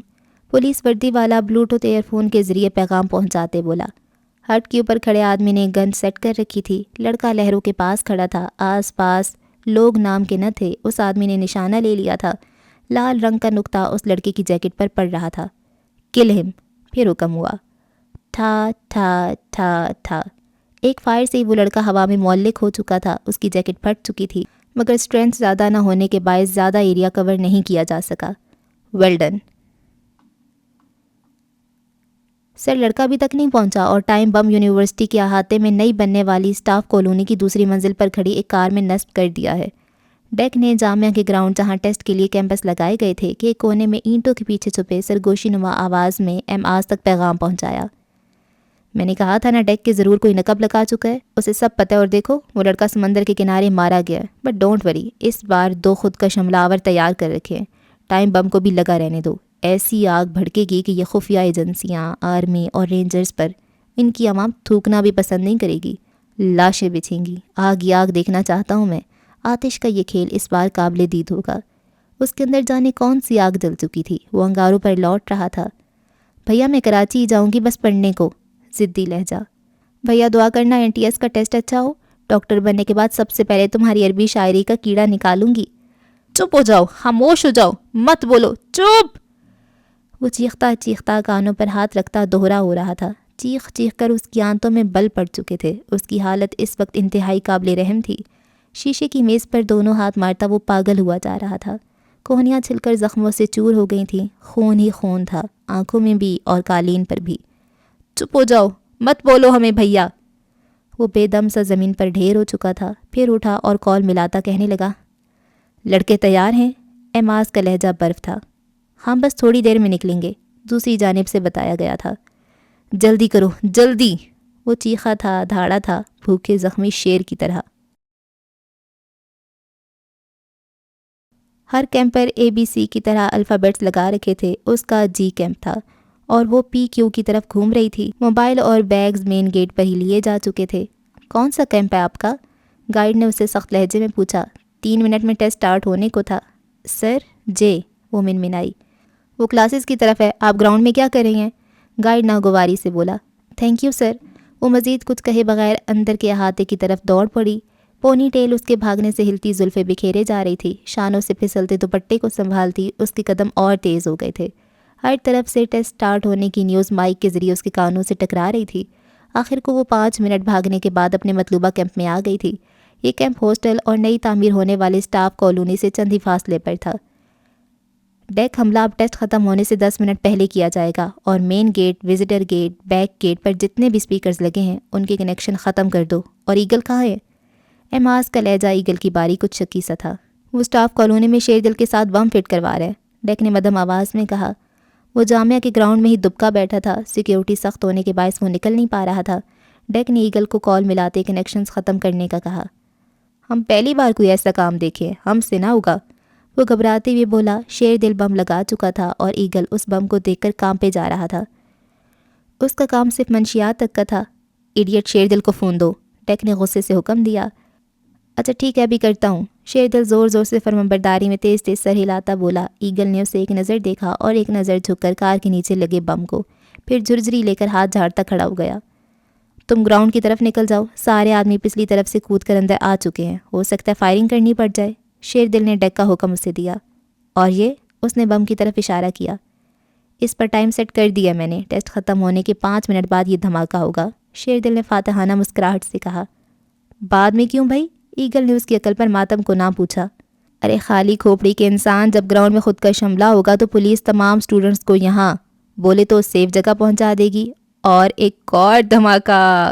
پولیس وردی والا بلوٹوتھ ایئر فون کے ذریعے پیغام پہنچاتے بولا۔ ہٹ کے اوپر کھڑے آدمی نے گن سیٹ کر رکھی تھی۔ لڑکا لہروں کے پاس کھڑا تھا، آس پاس لوگ نام کے نہ تھے۔ اس آدمی نے نشانہ لے لیا تھا۔ لال رنگ کا نقطہ اس لڑکے کی جیکٹ پر پڑ رہا تھا۔ کل ہم، پھر حکم ہوا۔ ٹھا ٹھا ٹھا ٹھا، ایک فائر سے ہی وہ لڑکا ہوا میں معلق ہو چکا تھا۔ اس کی جیکٹ پھٹ چکی تھی، مگر اسٹرینتھ زیادہ نہ ہونے کے باعث زیادہ ایریا کور نہیں کیا جا سکا۔ ویل ڈن سر، لڑکا ابھی تک نہیں پہنچا اور ٹائم بم یونیورسٹی کے احاطے میں نئی بننے والی اسٹاف کالونی کی دوسری منزل پر کھڑی ایک کار میں نصب کر دیا ہے۔ ڈیک نے جامعہ کے گراؤنڈ جہاں ٹیسٹ کے لیے کیمپس لگائے گئے تھے کہ ایک کونے میں اینٹوں کے پیچھے چھپے سرگوشی نما آواز میں ایم آز تک پیغام پہنچایا۔ میں نے کہا تھا نا ڈیک کے ضرور کوئی نقب لگا چکا ہے، اسے سب پتہ ہے، اور دیکھو وہ لڑکا سمندر کے کنارے مارا گیا ہے۔ بٹ ڈونٹ وری، اس بار 2 خودکش حملہ آور تیار کر رکھے ہیں، ٹائم بم کو بھی لگا رہنے دو۔ ایسی آگ بھڑکے گی کہ یہ خفیہ ایجنسیاں، آرمی اور رینجرز پر ان کی عوام تھوکنا بھی پسند نہیں کرے گی۔ لاشیں بچھیں گی، آگ ہی آگ دیکھنا چاہتا ہوں میں۔ آتش کا یہ کھیل اس بار قابل دید ہوگا۔ اس کے اندر جانے کون سی آگ جل چکی تھی۔ وہ انگاروں پر لوٹ رہا تھا۔ بھیا میں کراچی ہی جاؤں گی بس پڑھنے کو، ضدی لہجہ۔ بھیا دعا کرنا NTS کا ٹیسٹ اچھا ہو، ڈاکٹر بننے کے بعد سب سے پہلے تمہاری عربی شاعری کا کیڑا نکالوں گی۔ چپ ہو جاؤ، خاموش ہو جاؤ، مت بولو، چپ۔ وہ چیختا چیختا کانوں پر ہاتھ رکھتا دوہرا ہو رہا تھا۔ چیخ چیخ کر اس کی آنتوں میں بل پڑ چکے تھے۔ اس کی حالت اس وقت انتہائی قابل رحم تھی۔ شیشے کی میز پر دونوں ہاتھ مارتا وہ پاگل ہوا جا رہا تھا۔ کوہنیاں چھل کر زخموں سے چور ہو گئی تھیں، خون ہی خون تھا، آنکھوں میں بھی اور قالین پر بھی۔ چپ ہو جاؤ، مت بولو ہمیں بھیا۔ وہ بے دم سا زمین پر ڈھیر ہو چکا تھا۔ پھر اٹھا اور کال ملاتا کہنے لگا، لڑکے تیار ہیں؟ ایماز کا لہجہ برف تھا۔ ہاں بس تھوڑی دیر میں نکلیں گے، دوسری جانب سے بتایا گیا تھا۔ جلدی کرو جلدی، وہ چیخا تھا، دھاڑا تھا، بھوکے زخمی شیر کی طرح۔ ہر کیمپ پر ABC کی طرح الفابیٹس لگا رکھے تھے۔ اس کا G کیمپ تھا اور وہ PQ کی طرف گھوم رہی تھی۔ موبائل اور بیگز مین گیٹ پر ہی لیے جا چکے تھے۔ کون سا کیمپ ہے آپ کا؟ گائیڈ نے اسے سخت لہجے میں پوچھا۔ 3 منٹ میں ٹیسٹ سٹارٹ ہونے کو تھا۔ سر J، وہ منمنائی۔ وہ کلاسز کی طرف ہے، آپ گراؤنڈ میں کیا کر رہی ہیں؟ گائیڈ ناگواری سے بولا۔ Thank you sir. وہ مزید کچھ کہے بغیر اندر کے احاطے کی طرف دوڑ پڑی۔ پونی ٹیل اس کے بھاگنے سے ہلتی زلفیں بکھیرے جا رہی تھی۔ شانوں سے پھسلتے دوپٹے کو سنبھالتی اس کے قدم اور تیز ہو گئے تھے۔ ہر طرف سے ٹیسٹ سٹارٹ ہونے کی نیوز مائک کے ذریعے اس کے کانوں سے ٹکرا رہی تھی۔ آخر کو وہ 5 منٹ بھاگنے کے بعد اپنے مطلوبہ کیمپ میں آ گئی تھی۔ یہ کیمپ ہاسٹل اور نئی تعمیر ہونے والے اسٹاف کالونی سے چند ہی فاصلے پر تھا۔ ڈیک حملہ اب ٹیسٹ ختم ہونے سے 10 منٹ پہلے کیا جائے گا اور main gate, visitor gate, back gate پر جتنے بھی سپیکرز لگے ہیں ان کے کنیکشن ختم کر دو۔ اور ایگل کہاں ہے؟ ایماز کا لہجہ ایگل کی باری کچھ شکی سا تھا۔ وہ اسٹاف کالونی میں شیر دل کے ساتھ بم فٹ کروا رہا ہے، ڈیک نے مدھم آواز میں کہا۔ وہ جامعہ کے گراؤنڈ میں ہی دبکا بیٹھا تھا۔ سیکیورٹی سخت ہونے کے باعث وہ نکل نہیں پا رہا تھا۔ ڈیک نے ایگل کو کال ملاتے کنیکشنز ختم کرنے کا کہا۔ ہم پہلی بار کوئی ایسا کام دیکھے، ہم سے نہ ہوگا، وہ گھبراتے ہوئے بولا۔ شیر دل بم لگا چکا تھا اور ایگل اس بم کو دیکھ کر کانپے جا رہا تھا۔ اس کا کام صرف منشیات تک کا تھا۔ ایڈیٹ شیر دل کو فون دو، ڈیک نے غصے سے حکم دیا۔ اچھا ٹھیک ہے، ابھی کرتا ہوں، شیر دل زور زور سے فرمانبرداری میں تیز تیز سر ہلاتا بولا۔ ایگل نے اسے ایک نظر دیکھا اور ایک نظر جھک کر کار کے نیچے لگے بم کو، پھر جھرجھری لے کر ہاتھ جھاڑتا کھڑا ہو گیا۔ تم گراؤنڈ کی طرف نکل جاؤ، سارے آدمی پچھلی طرف سے کود کر اندر آ چکے ہیں، ہو سکتا ہے فائرنگ کرنی پڑ جائے۔ شیر دل نے ڈیک کا حکم اسے دیا۔ اور یہ، اس نے بم کی طرف اشارہ کیا۔ اس پر ٹائم سیٹ کر دیا میں نے، ٹیسٹ ختم ہونے کے 5 منٹ بعد یہ دھماکہ ہوگا، شیر دل نے فاتحانہ مسکراہٹ سے کہا۔ بعد میں کیوں بھائی؟ ایگل نے اس کی عقل پر ماتم کو نہ پوچھا۔ ارے خالی کھوپڑی کے انسان، جب گراؤنڈ میں خودکش حملہ ہوگا تو پولیس تمام سٹوڈنٹس کو یہاں بولے تو سیف جگہ پہنچا دے گی، اور ایک اور دھماکہ۔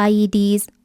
IEDs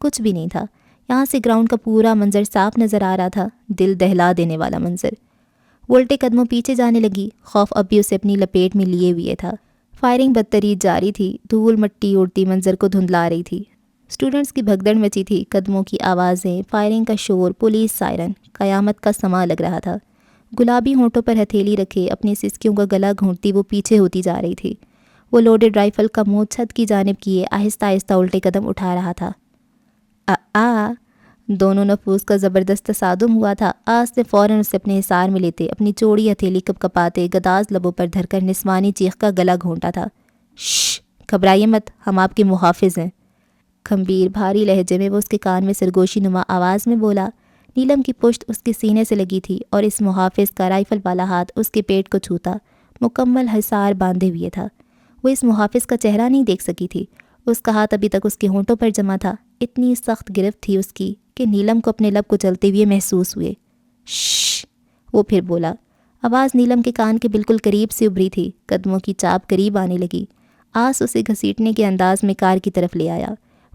کچھ بھی نہیں تھا۔ یہاں سے گراؤنڈ کا پورا منظر صاف نظر آ رہا تھا، دل دہلا دینے والا منظر۔ وہ الٹے قدموں پیچھے جانے لگی، خوف اب بھی اسے اپنی لپیٹ میں لیے ہوئے تھا۔ فائرنگ بدتریج جاری تھی، دھول مٹی اڑتی منظر کو دھندلا رہی تھی۔ اسٹوڈنٹس کی بھگدڑ مچی تھی، قدموں کی آوازیں، فائرنگ کا شور، پولیس سائرن، قیامت کا سماں لگ رہا تھا۔ گلابی ہونٹوں پر ہتھیلی رکھے اپنی سسکیوں کا گلا گھونٹتی وہ پیچھے ہوتی جا رہی تھی۔ وہ لوڈڈ رائفل کا منہ چھت کی جانب کیے آہستہ آہستہ الٹے قدم اٹھا رہا تھا۔ دونوں نفوس کا زبردست تصادم ہوا تھا۔ آس نے فوراً اسے اپنے حصار میں لیتے اپنی چوڑی ہتھیلی کپ کپاتے گداز لبوں پر دھر کر نسوانی چیخ کا گلا گھونٹا تھا۔ شش، گھبرائیے مت، ہم آپ کے محافظ ہیں۔ کھمبیر بھاری لہجے میں وہ اس کے کان میں سرگوشی نما آواز میں بولا۔ نیلم کی پشت اس کے سینے سے لگی تھی اور اس محافظ کا رائفل والا ہاتھ اس کے پیٹ کو چھوتا مکمل حصار باندھے ہوئے تھا۔ وہ اس محافظ کا چہرہ نہیں دیکھ سکی تھی، اس کا ہاتھ ابھی تک اس کے ہونٹوں پر جمع تھا۔ اتنی سخت گرفت تھی اس کی کہ نیلم کو اپنے لب کو چلتے ہوئے محسوس ہوئے۔ شش، وہ پھر بولا۔ آواز نیلم کے کان کے بالکل قریب سے ابھری تھی، قدموں کی چاپ قریب آنے لگی۔ آس اسے گھسیٹنے کے انداز میں کار کی طرف لے آیا،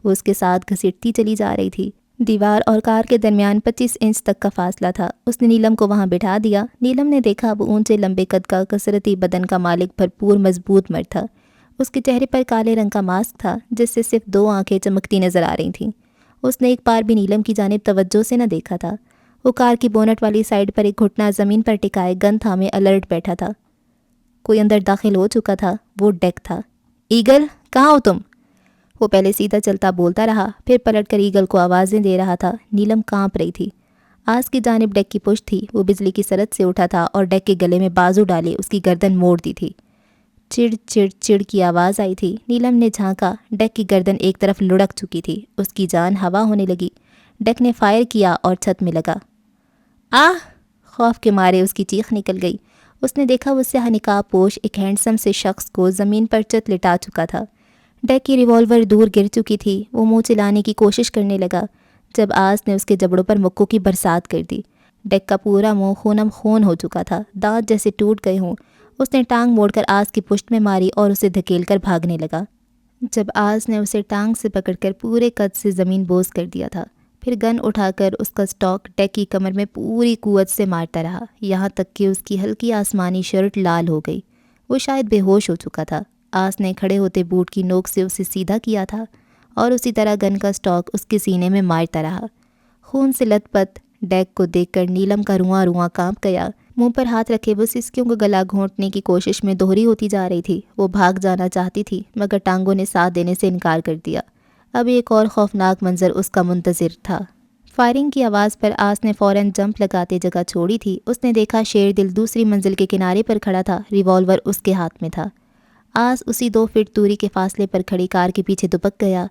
وہ اس کے ساتھ گھسیٹتی چلی جا رہی تھی۔ دیوار اور کار کے درمیان 25 انچ تک کا فاصلہ تھا۔ اس نے نیلم کو وہاں بٹھا دیا۔ نیلم نے دیکھا وہ اونچے لمبے قد کا کثرتی بدن کا مالک بھرپور مضبوط مرد تھا۔ اس کے چہرے پر کالے رنگ کا ماسک تھا جس سے صرف 2 آنکھیں چمکتی نظر آ رہی تھیں۔ اس نے ایک بار بھی نیلم کی جانب توجہ سے نہ دیکھا تھا۔ وہ کار کی بونٹ والی سائڈ پر ایک گھٹنا زمین پر ٹکائے گن تھامے الرٹ بیٹھا تھا۔ کوئی اندر داخل ہو چکا تھا، وہ ڈیک تھا۔ ایگل، کہاں ہو تم؟ وہ پہلے سیدھا چلتا بولتا رہا، پھر پلٹ کر ایگل کو آوازیں دے رہا تھا۔ نیلم کانپ رہی تھی۔ آس کی جانب ڈیک کی پشت تھی، وہ بجلی کی سرت سے اٹھا تھا اور ڈیک کے گلے میں بازو ڈالے اس کی گردن موڑ دی تھی۔ چڑ چڑ چڑ کی آواز آئی تھی۔ نیلم نے جھانکا، ڈیک کی گردن ایک طرف لڑک چکی تھی، اس کی جان ہوا ہونے لگی۔ ڈیک نے فائر کیا اور چھت میں لگا۔ آہ! خوف کے مارے اس کی چیخ نکل گئی۔ اس نے دیکھا وہ سیاہ نقاب پوش ایک ہینڈسم سے شخص کو زمین پر چت لٹا چکا تھا۔ ڈیک کی ریوالور دور گر چکی تھی۔ وہ منہ چلانے کی کوشش کرنے لگا جب آس نے اس کے جبڑوں پر مکوں کی برسات کر دی۔ ڈیک کا پورا منہ خونم خون ہو چکا تھا، دانت جیسے ٹوٹ گئے ہوں۔ اس نے ٹانگ موڑ کر آس کی پشت میں ماری اور اسے دھکیل کر بھاگنے لگا۔ جب آس نے اسے ٹانگ سے پکڑ کر پورے قد سے زمین بوس کر دیا تھا، پھر گن اٹھا کر اس کا سٹاک ڈیک کی کمر میں پوری قوت سے مارتا رہا، یہاں تک کہ اس کی ہلکی آسمانی شرٹ لال ہو گئی۔ وہ شاید بے ہوش ہو چکا تھا۔ آس نے کھڑے ہوتے بوٹ کی نوک سے اسے سیدھا کیا تھا اور اسی طرح گن کا سٹاک اس کے سینے میں مارتا رہا۔ خون سے لت پت ڈیک کو دیکھ کر نیلم کا رواں رواں کانپ گیا۔ منہ پر ہاتھ رکھے وہ سسکیوں کو گلا گھونٹنے کی کوشش میں دوہری ہوتی جا رہی تھی۔ وہ بھاگ جانا چاہتی تھی مگر ٹانگوں نے ساتھ دینے سے انکار کر دیا۔ اب ایک اور خوفناک منظر اس کا منتظر تھا۔ فائرنگ کی آواز پر آس نے فوراً جمپ لگاتے جگہ چھوڑی تھی۔ اس نے دیکھا شیر دل دوسری منزل کے کنارے پر کھڑا تھا، ریوالور اس کے ہاتھ میں تھا۔ آس اسی 2 فٹ دوری کے فاصلے پر کھڑی کار کے پیچھے دپک گیا۔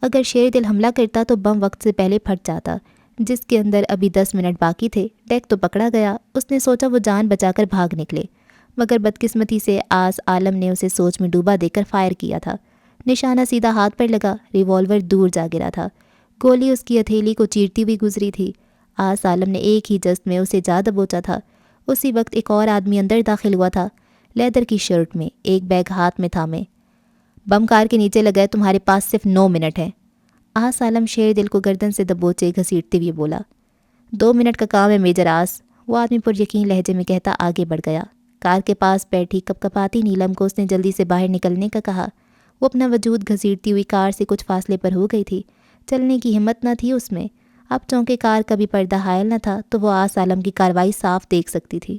اگر شیر دل حملہ کرتا تو بم وقت سے پہلے پھٹ جاتا، جس کے اندر ابھی 10 منٹ باقی تھے۔ ڈیک تو پکڑا گیا۔ اس نے سوچا وہ جان بچا کر بھاگ نکلے، مگر بدقسمتی سے آس عالم نے اسے سوچ میں ڈوبا دے کر فائر کیا تھا۔ نشانہ سیدھا ہاتھ پر لگا، ریوالور دور جا گرا تھا۔ گولی اس کی ہتھیلی کو چیرتی ہوئی گزری تھی۔ آس عالم نے ایک ہی جست میں اسے جا دبوچا تھا۔ اسی وقت ایک اور آدمی اندر داخل ہوا تھا، لیدر کی شرٹ میں، ایک بیگ ہاتھ میں تھامے۔ بم کار کے نیچے لگا ہے، تمہارے پاس صرف 9 منٹ ہیں۔ آس عالم شیر دل کو گردن سے دبوچے گھسیٹتے ہوئے بولا۔ 2 منٹ کا کام ہے میجر آس، وہ آدمی پر یقین لہجے میں کہتا آگے بڑھ گیا۔ کار کے پاس بیٹھی کپ کپاتی نیلم کو اس نے جلدی سے باہر نکلنے کا کہا۔ وہ اپنا وجود گھسیٹتی ہوئی کار سے کچھ فاصلے پر ہو گئی تھی، چلنے کی ہمت نہ تھی اس میں۔ اب چونکہ کار کا بھی پردہ حائل نہ تھا تو وہ آس عالم کی کارروائی صاف دیکھ سکتی تھی۔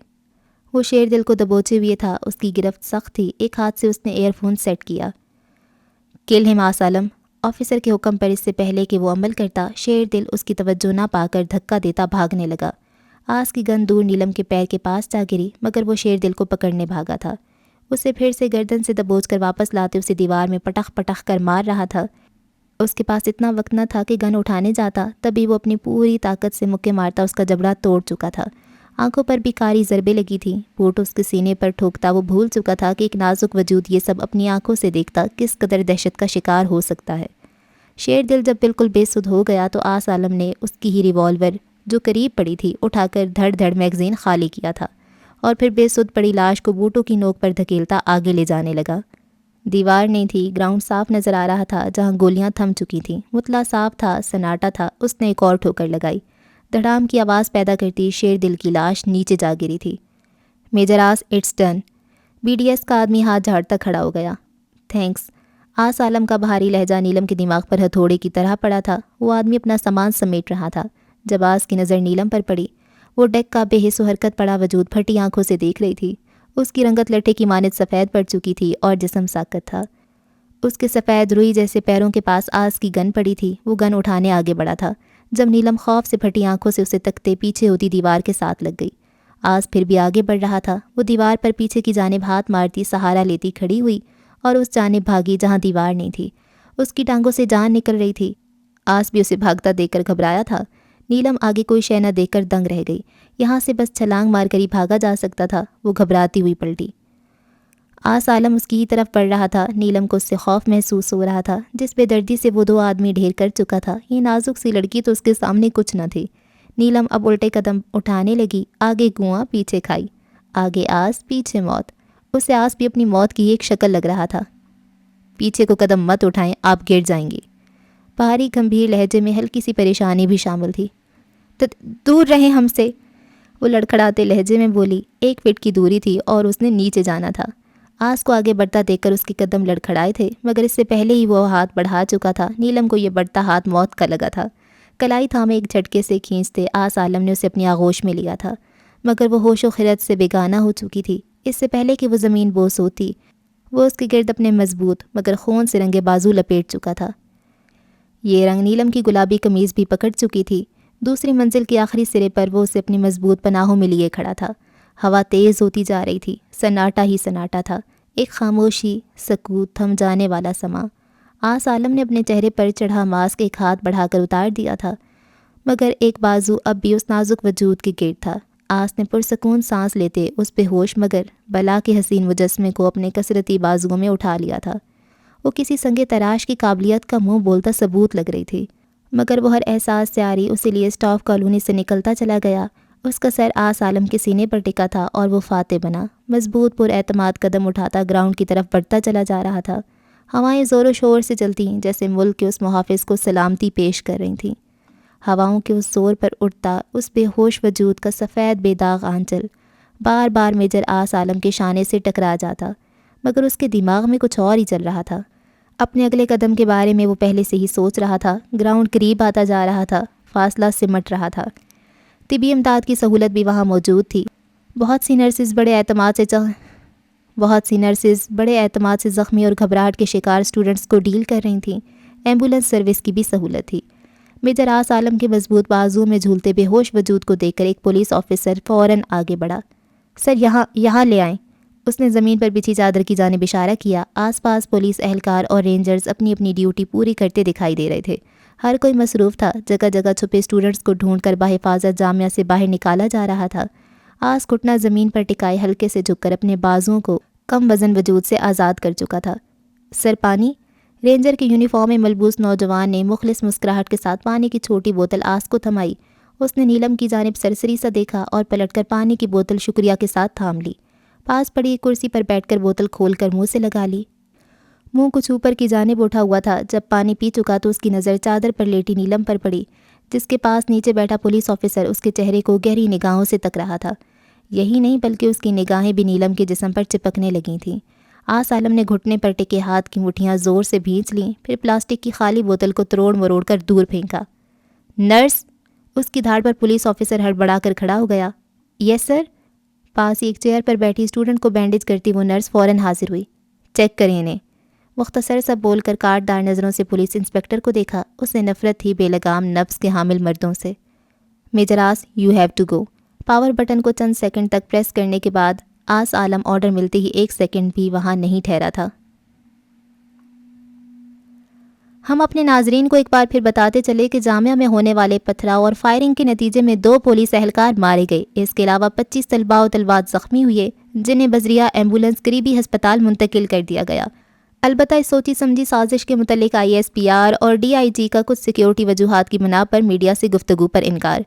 وہ شیر دل کو دبوچے ہوئے تھا، اس کی گرفت سخت تھی۔ ایک ہاتھ سے اس نے ایئر فون سیٹ کیا۔ کل ہم آس عالم، آفیسر کے حکم پر اس سے پہلے کہ وہ عمل کرتا، شیر دل اس کی توجہ نہ پا کر دھکا دیتا بھاگنے لگا۔ آس کی گن دور نیلم کے پیر کے پاس جا گری، مگر وہ شیر دل کو پکڑنے بھاگا تھا۔ اسے پھر سے گردن سے دبوچ کر واپس لاتے اسے دیوار میں پٹخ پٹخ کر مار رہا تھا۔ اس کے پاس اتنا وقت نہ تھا کہ گن اٹھانے جاتا، تبھی وہ اپنی پوری طاقت سے مکے مارتا اس کا جبڑا توڑ چکا تھا۔ آنکھوں پر بھی کاری ضربیں لگی تھیں۔ بوٹ اس کے سینے پر ٹھوکتا وہ بھول چکا تھا کہ ایک نازک وجود یہ سب اپنی آنکھوں سے دیکھتا کس قدر دہشت کا شکار ہو سکتا ہے۔ شیر دل جب بالکل بے سدھ ہو گیا تو آس عالم نے اس کی ہی ریوالور جو قریب پڑی تھی اٹھا کر دھڑ دھڑ میگزین خالی کیا تھا اور پھر بے سدھ پڑی لاش کو بوٹوں کی نوک پر دھکیلتا آگے لے جانے لگا۔ دیوار نہیں تھی، گراؤنڈ صاف نظر آ رہا تھا جہاں گولیاں تھم چکی تھیں۔ مطلع صاف تھا، سناٹا تھا۔ اس نے ایک اور ٹھوکر لگائی۔ دھڑام کی آواز پیدا کرتی شیر دل کی لاش نیچے جا گری تھی۔ میجر آس، it's done. B D S کا آدمی ہاتھ جھاڑتا کھڑا ہو گیا۔ تھینکس۔ آس عالم کا بھاری لہجہ نیلم کے دماغ پر ہتھوڑے کی طرح پڑا تھا۔ وہ آدمی اپنا سامان سمیٹ رہا تھا۔ جب آس کی نظر نیلم پر پڑی، وہ ڈیک کا بے حس و حرکت پڑا وجود پھٹی آنکھوں سے دیکھ رہی تھی۔ اس کی رنگت لٹے کی مانند سفید پڑ چکی تھی اور جسم ساکت تھا۔ اس کے سفید روئی جیسے پیروں کے پاس آس کی گن پڑی تھی۔ وہ گن اٹھانے آگے بڑھا تھا جب نیلم خوف سے پھٹی آنکھوں سے اسے تکتے پیچھے ہوتی دیوار کے ساتھ لگ گئی۔ آس پھر بھی آگے بڑھ رہا تھا۔ وہ دیوار پر پیچھے کی جانب ہاتھ مارتی سہارا لیتی کھڑی ہوئی اور اس جانب بھاگی جہاں دیوار نہیں تھی۔ اس کی ٹانگوں سے جان نکل رہی تھی۔ آس بھی اسے بھاگتا دیکھ کر گھبرایا تھا۔ نیلم آگے کوئی شے نہ دیکھ کر دنگ رہ گئی۔ یہاں سے بس چھلانگ مار کر ہی بھاگا جا سکتا تھا۔ وہ گھبراتی ہوئی پلٹی۔ آس عالم اس کی ہی طرف بڑھ رہا تھا۔ نیلم کو اس سے خوف محسوس ہو رہا تھا جس بے دردی سے وہ 2 آدمی ڈھیر کر چکا تھا۔ یہ نازک سی لڑکی تو اس کے سامنے کچھ نہ تھی۔ نیلم اب الٹے قدم اٹھانے لگی۔ آگے کنواں، پیچھے کھائی، آگے آس، پیچھے موت۔ اسے آس بھی اپنی موت کی ایک شکل لگ رہا تھا۔ پیچھے کو قدم مت اٹھائیں، آپ گر جائیں گی۔ بھاری گمبھیر لہجے میں ہلکی سی پریشانی بھی شامل تھی۔ دور رہیں ہم سے، وہ لڑکھڑاتے لہجے میں بولی۔ 1 فٹ کی دوری تھی اور اس نے نیچے جانا تھا۔ آس کو آگے بڑھتا دیکھ کر اس کے قدم لڑکھڑائے تھے، مگر اس سے پہلے ہی وہ ہاتھ بڑھا چکا تھا۔ نیلم کو یہ بڑھتا ہاتھ موت کا لگا تھا۔ کلائی تھامے ایک جھٹکے سے کھینچتے آس عالم نے اسے اپنی آغوش میں لیا تھا، مگر وہ ہوش و خرد سے بیگانہ ہو چکی تھی۔ اس سے پہلے کہ وہ زمین بوس ہوتی، وہ اس کے گرد اپنے مضبوط مگر خون سے رنگے بازو لپیٹ چکا تھا۔ یہ رنگ نیلم کی گلابی قمیض بھی پکڑ چکی تھی۔ دوسری منزل کے آخری سرے پر وہ اسے اپنی مضبوط پناہوں میں لیے کھڑا تھا۔ ہوا تیز ہوتی جا رہی تھی۔ سناٹا ہی سناٹا تھا، ایک خاموشی، سکوت، تھم جانے والا سماں۔ آس عالم نے اپنے چہرے پر چڑھا ماسک ایک ہاتھ بڑھا کر اتار دیا تھا، مگر ایک بازو اب بھی اس نازک وجود کے گرد تھا۔ آس نے پرسکون سانس لیتے اس بے ہوش مگر بلا کے حسین مجسمے کو اپنے کثرتی بازوؤں میں اٹھا لیا تھا۔ وہ کسی سنگ تراش کی قابلیت کا منہ بولتا ثبوت لگ رہی تھی، مگر وہ ہر احساس سے آری اسی لیے اسٹاف کالونی سے نکلتا چلا گیا۔ اس کا سر آس عالم کے سینے پر ٹکا تھا اور وہ فاتح بنا، مضبوط پر اعتماد قدم اٹھاتا گراؤنڈ کی طرف بڑھتا چلا جا رہا تھا۔ ہوائیں زور و شور سے چلتیں جیسے ملک کے اس محافظ کو سلامتی پیش کر رہی تھیں۔ ہواؤں کے اس زور پر اٹھتا اس بے ہوش وجود کا سفید بے داغ آنچل بار بار میجر آس عالم کے شانے سے ٹکرا جاتا، مگر اس کے دماغ میں کچھ اور ہی چل رہا تھا۔ اپنے اگلے قدم کے بارے میں وہ پہلے سے ہی سوچ رہا تھا۔ گراؤنڈ قریب آتا جا رہا تھا، فاصلہ سمٹ رہا تھا۔ طبی امداد کی سہولت بھی وہاں موجود تھی۔ بہت سی نرسز بڑے اعتماد سے زخمی اور گھبراہٹ کے شکار اسٹوڈنٹس کو ڈیل کر رہی تھیں۔ ایمبولینس سروس کی بھی سہولت تھی۔ میجر آس عالم کے مضبوط بازو میں جھولتے بے ہوش وجود کو دیکھ کر ایک پولیس آفیسر فوراً آگے بڑھا۔ سر یہاں لے آئیں۔ اس نے زمین پر بچھی چادر کی جانب اشارہ کیا۔ آس پاس پولیس اہلکار اور رینجرز اپنی اپنی ڈیوٹی پوری کرتے دکھائی دے رہے تھے۔ ہر کوئی مصروف تھا۔ جگہ جگہ چھپے اسٹوڈنٹس کو ڈھونڈ کر بحفاظت جامعہ سے باہر نکالا جا رہا تھا۔ آس گھٹنا زمین پر ٹکائے ہلکے سے جھک کر اپنے بازوؤں کو کم وزن وجود سے آزاد کر چکا تھا۔ سر پانی؟ رینجر کے یونیفارم میں ملبوس نوجوان نے مخلص مسکراہٹ کے ساتھ پانی کی چھوٹی بوتل آس کو تھمائی۔ اس نے نیلم کی جانب سرسری سا دیکھا اور پلٹ کر پانی کی بوتل شکریہ کے ساتھ تھام لی۔ پاس پڑی کرسی پر بیٹھ کر بوتل کھول کر منہ سے لگا لی۔ منہ کچھ اوپر کی جانب اٹھا ہوا تھا۔ جب پانی پی چکا تو اس کی نظر چادر پر لیٹی نیلم پر پڑی، جس کے پاس نیچے بیٹھا پولیس آفیسر اس کے چہرے کو گہری نگاہوں سے تک رہا تھا۔ یہی نہیں بلکہ اس کی نگاہیں بھی نیلم کے جسم پر چپکنے لگی تھیں۔ آس عالم نے گھٹنے پر ٹکے ہاتھ کی مٹھیاں زور سے بھینچ لیں، پھر پلاسٹک کی خالی بوتل کو تروڑ مروڑ کر دور پھینکا۔ نرس! اس کی دھاڑ پر پولیس آفیسر ہڑبڑا کر کھڑا ہو گیا۔ یس سر! پاس ہی ایک چیئر پر بیٹھی اسٹوڈنٹ کو بینڈیج کرتی وہ نرس فوراً حاضر ہوئی۔ چیک کریں انہیں۔ مختصر سا بول کر کاٹ دار نظروں سے پولیس انسپکٹر کو دیکھا۔ اس نے نفرت تھی بے لگام نفس کے حامل مردوں سے۔ میجر آس، you have to go. Power button کو چند سیکنڈ تک پریس کرنے کے بعد آس عالم آرڈر ملتے ہی 1 سیکنڈ بھی وہاں نہیں ٹھہرا تھا۔ ہم اپنے ناظرین کو ایک بار پھر بتاتے چلے کہ جامعہ میں ہونے والے پتھراؤ اور فائرنگ کے نتیجے میں 2 پولیس اہلکار مارے گئے۔ اس کے علاوہ 25 طلباء و طالبات زخمی ہوئے، جنہیں بذریعہ ایمبولینس قریبی ہسپتال منتقل کر دیا گیا۔ البتہ اس سوچی سمجھی سازش کے متعلق ISPR اور DIG کا کچھ سیکیورٹی وجوہات کی بنا پر میڈیا سے گفتگو پر انکار۔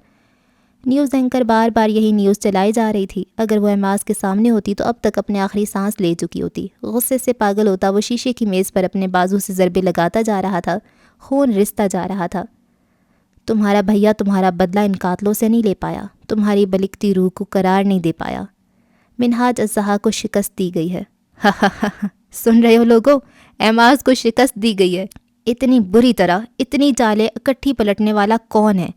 نیوز اینکر بار بار یہی نیوز چلائی جا رہی تھی. اگر وہ احماس کے سامنے ہوتی تو اب تک اپنے آخری سانس لے چکی ہوتی. غصے سے پاگل ہوتا وہ شیشے کی میز پر اپنے بازو سے ضربے لگاتا جا رہا تھا. خون رستا جا رہا تھا. تمہارا بھیا تمہارا بدلہ ان قاتلوں سے نہیں لے پایا. تمہاری بلکتی روح کو قرار نہیں دے پایا. منہاج الزحاق کو شکست دی گئی ہے. سن رہے ہو لوگوں؟ احماس کو شکست دی گئی ہے. اتنی بری طرح اتنی چالیں اکٹھی پلٹنے والا کون ہے؟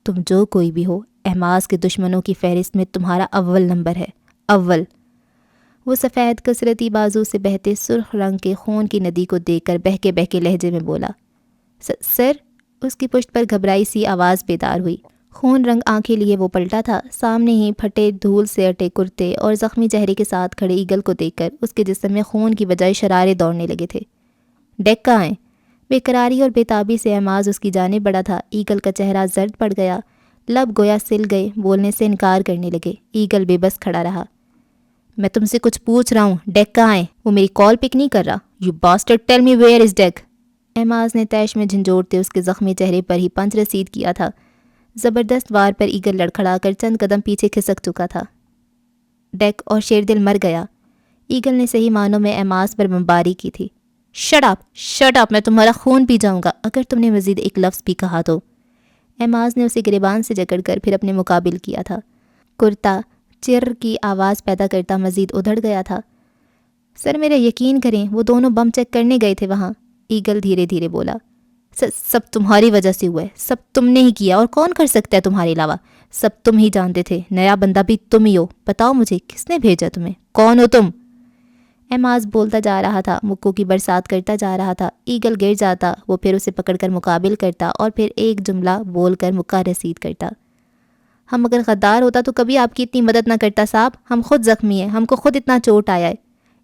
تم جو کوئی بھی ہو، احماس کے دشمنوں کی فہرست میں تمہارا اول نمبر ہے. اول. وہ سفید کثرتی بازو سے بہتے سرخ رنگ کے خون کی ندی کو دیکھ کر بہکے لہجے میں بولا. سر؟ اس کی پشت پر گھبرائی سی آواز بیدار ہوئی. خون رنگ آنکھیں لیے وہ پلٹا تھا. سامنے ہی پھٹے دھول سے اٹے کرتے اور زخمی چہرے کے ساتھ کھڑے ایگل کو دیکھ کر اس کے جسم میں خون کی بجائے شرارے دوڑنے لگے تھے. ڈیک کہاں ہیں؟ بے قراری اور بےتابی سے احماس اس کی جانب بڑھا تھا. ایگل کا چہرہ زرد پڑ گیا. لب گویا سل گئے. بولنے سے انکار کرنے لگے. ایگل بے بس کھڑا رہا. میں تم سے کچھ پوچھ رہا ہوں. ڈیک کہاں ہے؟ وہ میری کال پک نہیں کر رہا. You bastard tell me where is ڈیک. احماس نے تیش میں جھنجھوڑتے اس کے زخمی چہرے پر ہی پنچ رسید کیا تھا. زبردست وار پر ایگل لڑکھڑا کر چند قدم پیچھے کھسک چکا تھا. ڈیک اور شیردل مر گیا. ایگل نے صحیح معنوں میں احماس پر بمباری کی تھی. شٹ اپ، میں تمہارا خون پی جاؤں گا اگر تم نے مزید ایک لفظ بھی کہا تو. احماس نے اسے گریبان سے جکڑ کر پھر اپنے مقابل کیا تھا. کرتا چر کی آواز پیدا کرتا مزید ادھڑ گیا تھا. سر میرا یقین کریں، وہ دونوں بم چیک کرنے گئے تھے وہاں. ایگل دھیرے دھیرے بولا. سب تمہاری وجہ سے ہوا ہے. سب تم نے ہی کیا، اور کون کر سکتا ہے تمہارے علاوہ؟ سب تم ہی جانتے تھے. نیا بندہ بھی تم ہی ہو. بتاؤ مجھے کس نے بھیجا تمہیں؟ کون ہو تم؟ احماس بولتا جا رہا تھا. مکوں کی برسات کرتا جا رہا تھا. ایگل گر جاتا. وہ پھر اسے پکڑ کر مقابل کرتا اور پھر ایک جملہ بول کر مکہ رسید کرتا. ہم اگر غدار ہوتا تو کبھی آپ کی اتنی مدد نہ کرتا صاحب. ہم خود زخمی ہیں. ہم کو خود اتنا چوٹ آیا ہے.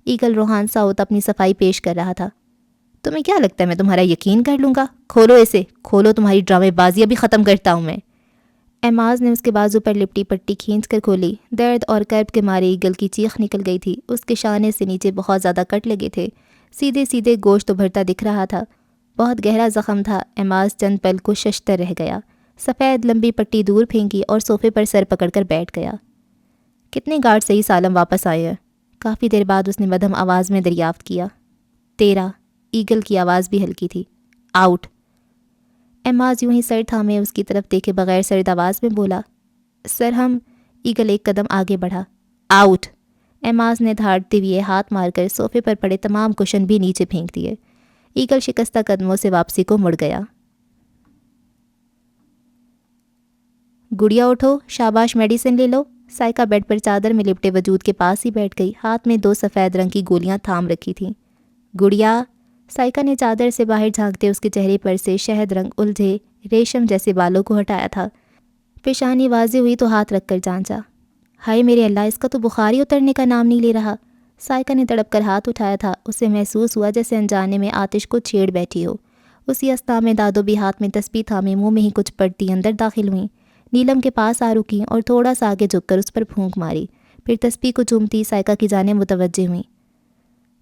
ایگل روحان سا ہوتا اپنی صفائی پیش کر رہا تھا. تمہیں کیا لگتا ہے میں تمہارا یقین کر لوں گا؟ کھولو اسے، کھولو. تمہاری ڈرامے بازی ابھی ختم کرتا ہوں میں. احماس نے اس کے بازو پر لپٹی پٹی کھینچ کر کھولی. درد اور کرب کے مارے ایگل کی چیخ نکل گئی تھی. اس کے شانے سے نیچے بہت زیادہ کٹ لگے تھے. سیدھے سیدھے گوشت ابھرتا دکھ رہا تھا. بہت گہرا زخم تھا. احماس چند پل کو ششتر رہ گیا. سفید لمبی پٹی دور پھینکی اور صوفے پر سر پکڑ کر بیٹھ گیا. کتنے گارڈ صحیح سالم واپس آئے ہیں؟ کافی دیر بعد اس نے مدھم آواز میں دریافت کیا. 13. ایگل کی آواز بھی ہلکی تھی. آؤٹ. احماس یوں ہی سر تھامے اس کی طرف دیکھے بغیر سرد آواز میں بولا. سر ہم. ایگل ایک قدم آگے بڑھا. آؤٹ. احماس نے دھاڑتے ہوئے ہاتھ مار کر صوفے پر پڑے تمام کشن بھی نیچے پھینک دیے. ایگل شکستہ قدموں سے واپسی کو مڑ گیا. گڑیا اٹھو، شاباش میڈیسن لے لو. سائکا بیڈ پر چادر میں لپٹے وجود کے پاس ہی بیٹھ گئی. ہاتھ میں 2 سفید رنگ کی گولیاں تھام رکھی تھیں. گڑیا. سائکا نے چادر سے باہر جھانکتے اس کے چہرے پر سے شہد رنگ الجھے ریشم جیسے بالوں کو ہٹایا تھا. پیشانی واضح ہوئی تو ہاتھ رکھ کر جانچا. ہائے میرے اللہ، اس کا تو بخار ہی اترنے کا نام نہیں لے رہا. سائکا نے تڑپ کر ہاتھ اٹھایا تھا. اسے محسوس ہوا جیسے انجانے میں آتش کو چھیڑ بیٹھی ہو. اسی اسنا میں دادو بھی ہاتھ میں تسبیح تھامے منہ میں ہی کچھ پڑتی اندر داخل ہوئیں. نیلم کے پاس آ رکیں اور تھوڑا سا آگے جھک کر اس پر پھونک ماری. پھر تسبیح کو چومتی سائکا کی جانب متوجہ ہوئیں.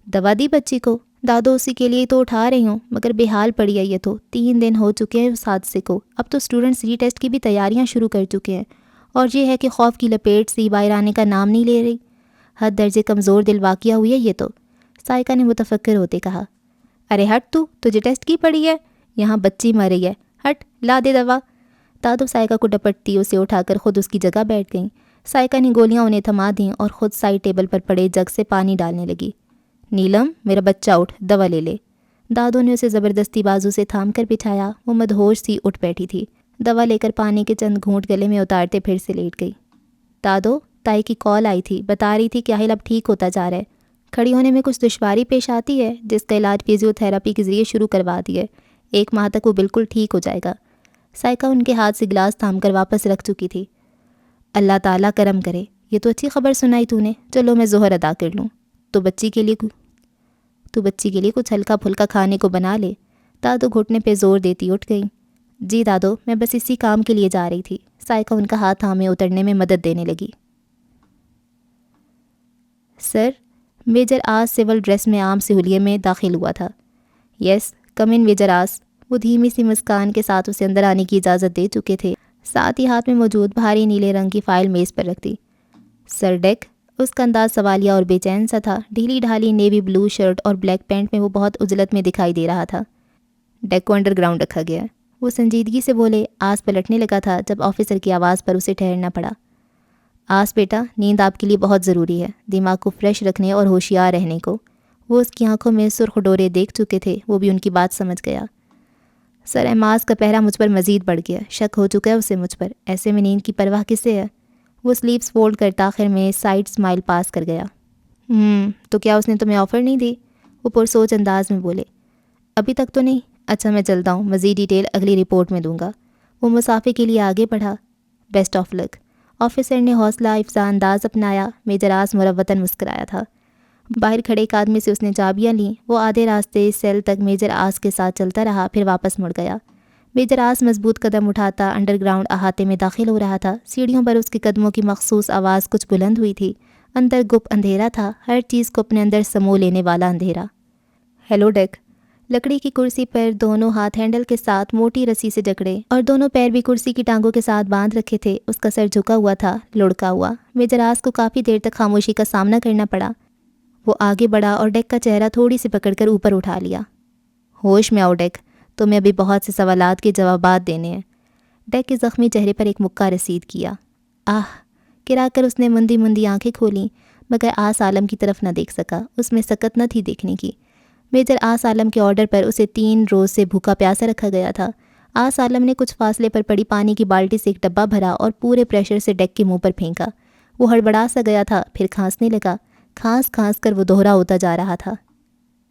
دوا دی بچی کو؟ دادو اسی کے لیے تو اٹھا رہی ہوں، مگر بے حال پڑی ہے یہ تو. 3 دن ہو چکے ہیں اس حادثے کو. اب تو اسٹوڈنٹس ری ٹیسٹ کی بھی تیاریاں شروع کر چکے ہیں، اور یہ ہے کہ خوف کی لپیٹ سے باہر آنے کا نام نہیں لے رہی. حد درجے کمزور دل واقعہ ہوئی ہے یہ تو. سائکا نے متفکر ہوتے کہا. ارے ہٹ تو، تجھے ٹیسٹ کی پڑی ہے؟ یہاں بچی مر رہی ہے. ہٹ، لا دے دوا. دادو سائکا کو ڈپٹتی اسے اٹھا کر خود اس کی جگہ بیٹھ گئیں. سائکا نے گولیاں انہیں تھما دیں اور خود سائڈ ٹیبل پر پڑے جگ سے پانی ڈالنے لگی. نیلم، میرا بچہ اٹھ، دوا لے لے. دادو نے اسے زبردستی بازو سے تھام کر بٹھایا. وہ مدہوش سی اٹھ بیٹھی تھی. دوا لے کر پانی کے چند گھونٹ گلے میں اتارتے پھر سے لیٹ گئی. دادو، تائی کی کال آئی تھی، بتا رہی تھی کہ اہل اب ٹھیک ہوتا جا رہا ہے. کھڑی ہونے میں کچھ دشواری پیش آتی ہے، جس کا علاج فزیو تھراپی کے ذریعے شروع کروا دیے. 1 ماہ تک وہ بالکل ٹھیک ہو جائے گا. سائکا ان کے ہاتھ سے گلاس تھام کر واپس رکھ چکی تھی. اللہ تعالیٰ کرم کرے. یہ تو اچھی خبر سنائی تو نے. چلو میں ظہر ادا کر لوں. تو بچی کے لیے کچھ ہلکا پھلکا کھانے کو بنا لے. دادو گھٹنے پہ زور دیتی اٹھ گئی. جی دادو، میں بس اسی کام کے لیے جا رہی تھی. سائکا ان کا ہاتھ تھامے اترنے میں مدد دینے لگی. سر. میجر آس سول ڈریس میں عام سہولیے میں داخل ہوا تھا. یس کم ان میجر آس. وہ دھیمی سی مسکان کے ساتھ اسے اندر آنے کی اجازت دے چکے تھے. ساتھ ہی ہاتھ میں موجود بھاری نیلے رنگ کی فائل میز پر رکھ دی۔ سر ڈیک، اس کا انداز سوالیہ اور بے چین سا تھا۔ ڈھیلی ڈھالی نیوی بلو شرٹ اور بلیک پینٹ میں وہ بہت عجلت میں دکھائی دے رہا تھا۔ ڈیک کو انڈر گراؤنڈ رکھا گیا ہے، وہ سنجیدگی سے بولے۔ آس پلٹنے لگا تھا جب آفیسر کی آواز پر اسے ٹھہرنا پڑا۔ آس بیٹا، نیند آپ کے لیے بہت ضروری ہے، دماغ کو فریش رکھنے اور ہوشیار رہنے کو۔ وہ اس کی آنکھوں میں سرخ ڈورے دیکھ چکے تھے، وہ بھی ان کی بات سمجھ گیا۔ سر احماس کا پہرا مجھ پر مزید بڑھ گیا، شک ہو چکا ہے اسے مجھ پر، ایسے میں نیند کی پرواہ کسے ہے؟ وہ سلیپس فولڈ کر تاخیر میں سائڈ سمائل پاس کر گیا۔ تو کیا اس نے تمہیں آفر نہیں دی؟ وہ پرسوچ انداز میں بولے۔ ابھی تک تو نہیں۔ اچھا میں چلتا ہوں، مزید ڈیٹیل اگلی رپورٹ میں دوں گا۔ وہ مسافے کے لیے آگے بڑھا۔ Best of look. آفیسر نے حوصلہ افزا انداز اپنایا۔ میجر آس مروتاً مسکرایا تھا۔ باہر کھڑے ایک آدمی سے اس نے چابیاں لیں۔ وہ آدھے راستے سیل تک میجر آس کے ساتھ چلتا رہا، پھر واپس مڑ گیا۔ میجر آس مضبوط قدم اٹھاتا انڈر گراؤنڈ احاطے میں داخل ہو رہا تھا۔ سیڑھیوں پر اس کے قدموں کی مخصوص آواز کچھ بلند ہوئی تھی۔ اندر گپ اندھیرا تھا، ہر چیز کو اپنے اندر سمو لینے والا اندھیرا۔ Hello deck. لکڑی کی کرسی پر دونوں ہاتھ ہینڈل کے ساتھ موٹی رسی سے جکڑے اور دونوں پیر بھی کرسی کی ٹانگوں کے ساتھ باندھ رکھے تھے۔ اس کا سر جھکا ہوا تھا، لڑکا ہوا۔ میجر آس کو کافی دیر تک خاموشی کا سامنا کرنا پڑا۔ وہ آگے بڑھا اور ڈیک کا چہرہ تھوڑی سی پکڑ کر اوپر اٹھا لیا۔ ہوش میں آؤ ڈیک، تمہیں ابھی بہت سے سوالات کے جوابات دینے ہیں۔ ڈیک کے زخمی چہرے پر ایک مکہ رسید کیا۔ کرا کر اس نے مندی مندی آنکھیں کھولیں، مگر آس عالم کی طرف نہ دیکھ سکا۔ اس میں سکت نہ تھی دیکھنے کی۔ میجر آس عالم کے آرڈر پر اسے 3 روز سے بھوکا پیاسا رکھا گیا تھا۔ آس عالم نے کچھ فاصلے پر پڑی پانی کی بالٹی سے ایک ڈبہ بھرا اور پورے پریشر سے ڈیک کے منہ پر پھینکا۔ وہ ہڑبڑا سا گیا تھا، پھر کھانسنے لگا۔ کھانس کھانس کر وہ دوہرا ہوتا جا رہا تھا۔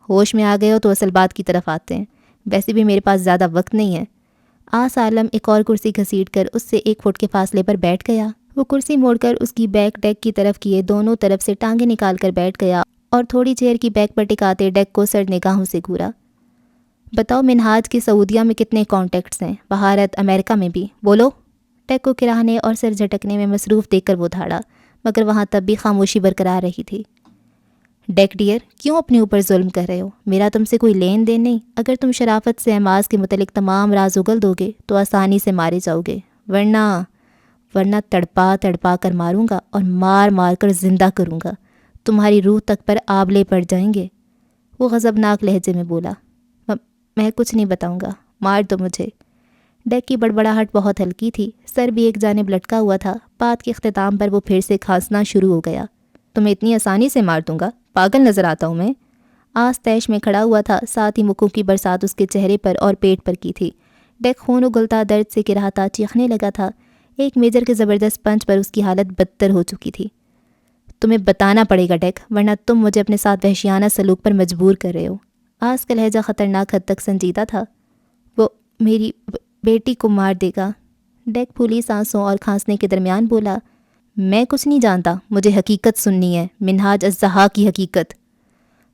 ہوش میں آ گئے ہو تو اصل بات کی طرف آتے ہیں، ویسے بھی میرے پاس زیادہ وقت نہیں ہے۔ آس عالم ایک اور کرسی گھسیٹ کر اس سے 1 فٹ کے فاصلے پر بیٹھ گیا۔ وہ کرسی موڑ کر اس کی بیک ڈیک کی طرف کیے، دونوں طرف سے ٹانگیں نکال کر بیٹھ گیا اور تھوڑی چیئر کی بیک پر ٹکاتے ڈیک کو سرد نگاہوں سے گھورا۔ بتاؤ منہاج کے سعودیہ میں کتنے کانٹیکٹس ہیں؟ بھارت، امریکہ میں بھی؟ بولو۔ ڈیک کو کراہنے اور سر جھٹکنے میں مصروف دیکھ کر وہ دھاڑا، مگر وہاں تب بھی خاموشی برقرار رہی تھی۔ ڈیک ڈیئر، کیوں اپنے اوپر ظلم کر رہے ہو؟ میرا تم سے کوئی لین دین نہیں۔ اگر تم شرافت سے احماس کے متعلق تمام راز اگل دو گے تو آسانی سے مارے جاؤ گے، ورنہ تڑپا تڑپا کر ماروں گا اور مار مار کر زندہ کروں گا، تمہاری روح تک پر آبلے پڑ جائیں گے۔ وہ غضبناک لہجے میں بولا۔ میں کچھ نہیں بتاؤں گا، مار دو مجھے۔ ڈیک کی بڑبڑاہٹ بہت ہلکی تھی، سر بھی ایک جانب لٹکا ہوا تھا۔ بات کے اختتام پر وہ پھر سے کھانسنا شروع ہو گیا۔ تمہیں اتنی آسانی سے مار دوں گا؟ پاگل نظر آتا ہوں میں؟ آس تیش میں کھڑا ہوا تھا، ساتھ ہی مکوں کی برسات اس کے چہرے پر اور پیٹ پر کی تھی۔ ڈیک خون اگلتا درد سے گرہاتا چیخنے لگا تھا۔ ایک میجر کے زبردست پنچ پر اس کی حالت بدتر ہو چکی تھی۔ تمہیں بتانا پڑے گا ڈیک، ورنہ تم مجھے اپنے ساتھ وحشیانہ سلوک پر مجبور کر رہے ہو۔ آس کا لہجہ خطرناک حد تک سنجیدہ تھا۔ وہ میری بیٹی کو مار دے گا۔ ڈیک پھولی سانسوں اور کھانسنے کے درمیان بولا۔ میں کچھ نہیں جانتا، مجھے حقیقت سننی ہے، منہاج الزحاق کی حقیقت۔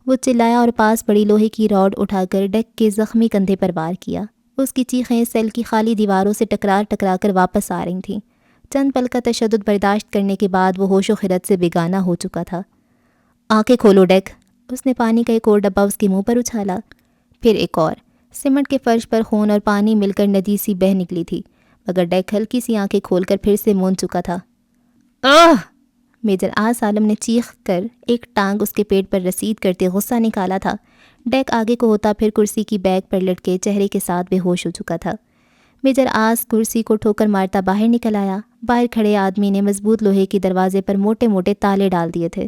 وہ چلایا اور پاس پڑی لوہے کی راڈ اٹھا کر ڈیک کے زخمی کندھے پر وار کیا۔ اس کی چیخیں سیل کی خالی دیواروں سے ٹکرا کر واپس آ رہی تھیں۔ چند پل کا تشدد برداشت کرنے کے بعد وہ ہوش و خرد سے بیگانہ ہو چکا تھا۔ آنکھیں کھولو ڈیک۔ اس نے پانی کا ایک اور ڈبہ اس کے منہ پر اچھالا، پھر ایک اور۔ سیمنٹ کے فرش پر خون اور پانی مل کر ندی سی بہہ نکلی تھی، مگر ڈیک ہلکی سی آنکھیں کھول کر پھر سے مون چکا تھا۔ میجر آس عالم نے چیخ کر ایک ٹانگ اس کے پیٹ پر رسید کرتے غصہ نکالا تھا۔ ڈیک آگے کو ہوتا پھر کرسی کی بیک پر لٹکے چہرے کے ساتھ بے ہوش ہو چکا تھا۔ میجر آس کرسی کو ٹھوکر مارتا باہر نکل آیا۔ باہر کھڑے آدمی نے مضبوط لوہے کے دروازے پر موٹے موٹے تالے ڈال دیے تھے۔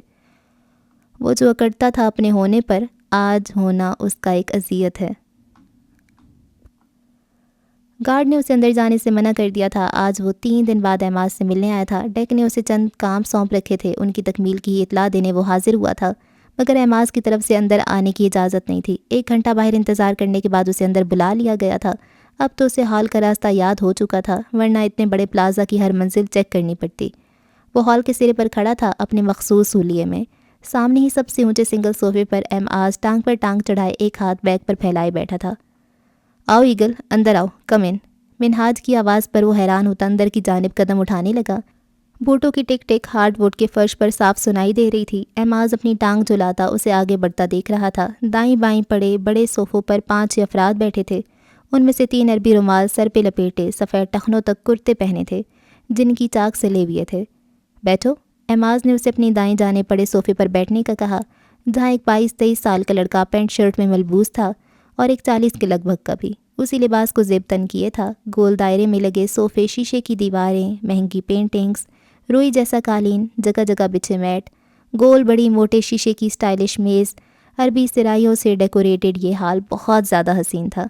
وہ جو اکڑتا تھا اپنے ہونے پر، آج ہونا اس کا ایک اذیت ہے۔ گارڈ نے اسے اندر جانے سے منع کر دیا تھا۔ آج وہ 3 دن بعد احماس سے ملنے آیا تھا۔ ڈیک نے اسے چند کام سونپ رکھے تھے، ان کی تکمیل کی اطلاع دینے وہ حاضر ہوا تھا، مگر احماس کی طرف سے اندر آنے کی اجازت نہیں تھی۔ 1 گھنٹہ باہر انتظار کرنے کے بعد اسے اندر بلا لیا گیا تھا۔ اب تو اسے ہال کا راستہ یاد ہو چکا تھا، ورنہ اتنے بڑے پلازا کی ہر منزل چیک کرنی پڑتی۔ وہ ہال کے سرے پر کھڑا تھا، اپنے مخصوص حلیے میں۔ سامنے ہی سب سے اونچے سنگل صوفے پر احماس ٹانگ پر ٹانگ چڑھائے ایک ہاتھ بیک پر پھیلائے بیٹھا تھا۔ آؤ ایگل، اندر آؤ، کم ان۔ منہاج کی آواز پر وہ حیران ہوتا اندر کی جانب قدم اٹھانے لگا۔ بوٹوں کی ٹک ٹک ہارڈ ووڈ کے فرش پر صاف سنائی دے رہی تھی۔ احماس اپنی ٹانگ جھلاتا اسے آگے بڑھتا دیکھ رہا تھا۔ دائیں بائیں پڑے بڑے صوفوں پر 5-6 افراد بیٹھے تھے۔ ان میں سے 3 عربی رومال سر پہ لپیٹے سفید ٹخنوں تک کرتے پہنے تھے جن کی چاک سلے ہوئے تھے۔ بیٹھو، ایماز نے اسے اپنی دائیں جانے پڑے صوفے پر بیٹھنے کا کہا، جہاں ایک 22-23 سال کا لڑکا پینٹ شرٹ میں ملبوس تھا اور ایک 40 کے لگ بھگ کا بھی اسی لباس کو زیب تن کیے تھا۔ گول دائرے میں لگے صوفے، شیشے کی دیواریں، مہنگی پینٹنگز، روئی جیسا قالین، جگہ جگہ بچھے میٹ، گول بڑی موٹے شیشے کی سٹائلش میز، عربی سرائیوں سے ڈیکوریٹڈ یہ حال بہت زیادہ حسین تھا۔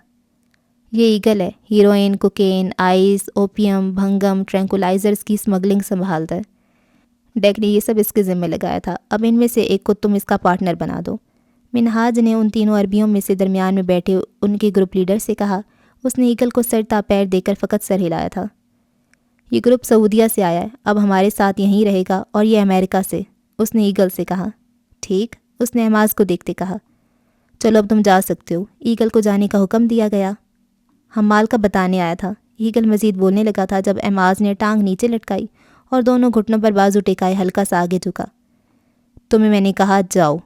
یہ ایگل ہے، ہیروئن، کوکین، آئس، اوپیم، بھنگم، ٹرینکولائزرز کی سمگلنگ سنبھالتا ہے۔ ڈیک نے یہ سب اس کے ذمہ لگایا تھا، اب ان میں سے ایک کو تم اس کا پارٹنر بنا دو۔ منہاج نے ان تینوں عربیوں میں سے درمیان میں بیٹھے ان کے گروپ لیڈر سے کہا۔ اس نے ایگل کو سر تا پیر دے کر فقط سر ہلایا تھا۔ یہ گروپ سعودیہ سے آیا ہے، اب ہمارے ساتھ یہیں رہے گا، اور یہ امریکہ سے، اس نے ایگل سے کہا۔ ٹھیک، اس نے ایماز کو دیکھتے کہا۔ چلو اب تم جا سکتے ہو۔ ایگل کو جانے کا حکم دیا گیا۔ ہم مال کا بتانے آیا تھا، ایگل مزید بولنے لگا تھا جب ایماز نے ٹانگ نیچے لٹکائی اور دونوں گھٹنوں پر بازو ٹکائے ہلکا سا آگے جھکا۔ تمہیں میں نے کہا جاؤ،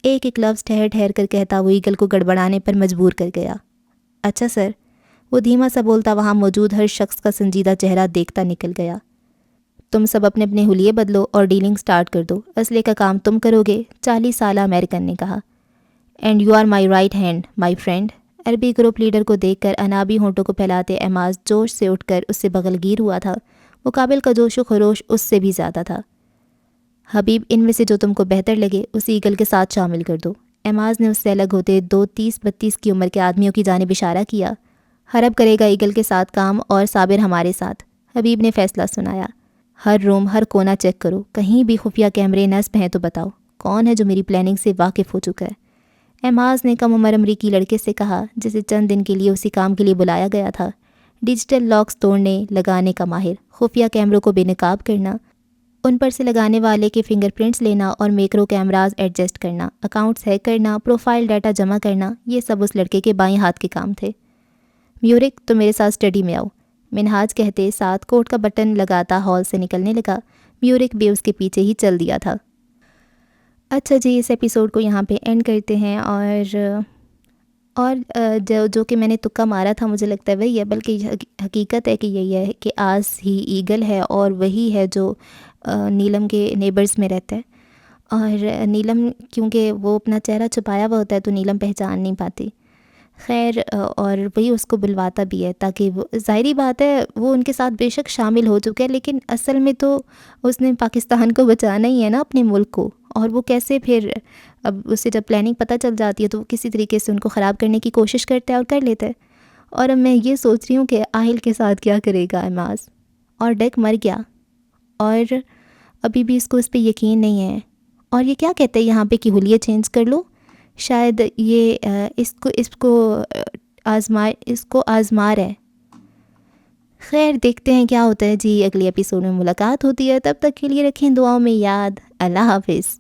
ایک ایک لفظ ٹھہر ٹھہر کر کہتا وہ ایگل کو گڑبڑانے پر مجبور کر گیا۔ اچھا سر، وہ دھیما سا بولتا وہاں موجود ہر شخص کا سنجیدہ چہرہ دیکھتا نکل گیا۔ تم سب اپنے اپنے حلیے بدلو اور ڈیلنگ سٹارٹ کر دو، اسلحے کا کام تم کرو گے، 40 سالہ امریکن نے کہا۔ And you are my right hand my friend. عربی گروپ لیڈر کو دیکھ کر انابی ہونٹوں کو پھیلاتے ایماز جوش سے اٹھ کر اس سے بغل گیر ہوا تھا۔ مقابل کا جوش و خروش اس سے بھی زیادہ تھا۔ حبیب، ان میں سے جو تم کو بہتر لگے اسے ایگل کے ساتھ شامل کر دو۔ ایماز نے اس سے الگ ہوتے 2 30-32 کی عمر کے آدمیوں کی جانب اشارہ کیا۔ حرب کرے گا ایگل کے ساتھ کام اور صابر ہمارے ساتھ، حبیب نے فیصلہ سنایا۔ ہر روم، ہر کونا چیک کرو، کہیں بھی خفیہ کیمرے نصب ہیں تو بتاؤ، کون ہے جو میری پلاننگ سے واقف ہو چکا ہے؟ ایماز نے کم عمر امریکی لڑکے سے کہا جسے چند دن کے لیے اسی کام کے لیے بلایا گیا تھا۔ ڈیجیٹل لاکس توڑنے لگانے کا ماہر، خفیہ کیمروں کو بے نقاب کرنا، ان پر سے لگانے والے کے فنگر پرنٹس لینا اور میکرو کیمراز ایڈجسٹ کرنا، اکاؤنٹس ہیک کرنا، پروفائل ڈیٹا جمع کرنا، یہ سب اس لڑکے کے بائیں ہاتھ کے کام تھے۔ میورک، تو میرے ساتھ اسٹڈی میں آؤ، منہاج کہتے ساتھ کوٹ کا بٹن لگاتا ہال سے نکلنے لگا۔ میورک بھی اس کے پیچھے ہی چل دیا تھا۔ اچھا جی، اس ایپیسوڈ کو یہاں پہ اینڈ کرتے ہیں، اور جو کہ میں نے تکا مارا تھا مجھے لگتا ہے وہی ہے، بلکہ حقیقت ہے کہ یہی ہے کہ آج ہی ایگل ہے اور وہی ہے جو نیلم کے نیبرز میں رہتا ہے، اور نیلم کیونکہ وہ اپنا چہرہ چھپایا ہوا ہوتا ہے تو نیلم پہچان نہیں پاتی۔ خیر، اور وہی اس کو بلواتا بھی ہے تاکہ وہ، ظاہری بات ہے وہ ان کے ساتھ بے شک شامل ہو چکے ہیں، لیکن اصل میں تو اس نے پاکستان کو بچانا ہی ہے نا، اپنے ملک کو، اور وہ کیسے پھر اب اسے جب پلاننگ پتہ چل جاتی ہے تو وہ کسی طریقے سے ان کو خراب کرنے کی کوشش کرتا ہے اور کر لیتا ہے۔ اور اب میں یہ سوچ رہی ہوں کہ آہل کے ساتھ کیا کرے گا ایماز، اور ڈیک مر گیا اور ابھی بھی اس کو اس پہ یقین نہیں ہے، اور یہ کیا کہتے ہیں یہاں پہ کہ حلیے چینج کر لو، شاید یہ اس کو آزما رہا ہے۔ خیر، دیکھتے ہیں کیا ہوتا ہے جی، اگلی ایپیسوڈ میں ملاقات ہوتی ہے، تب تک کے لیے رکھیں دعاؤں میں یاد۔ اللہ حافظ۔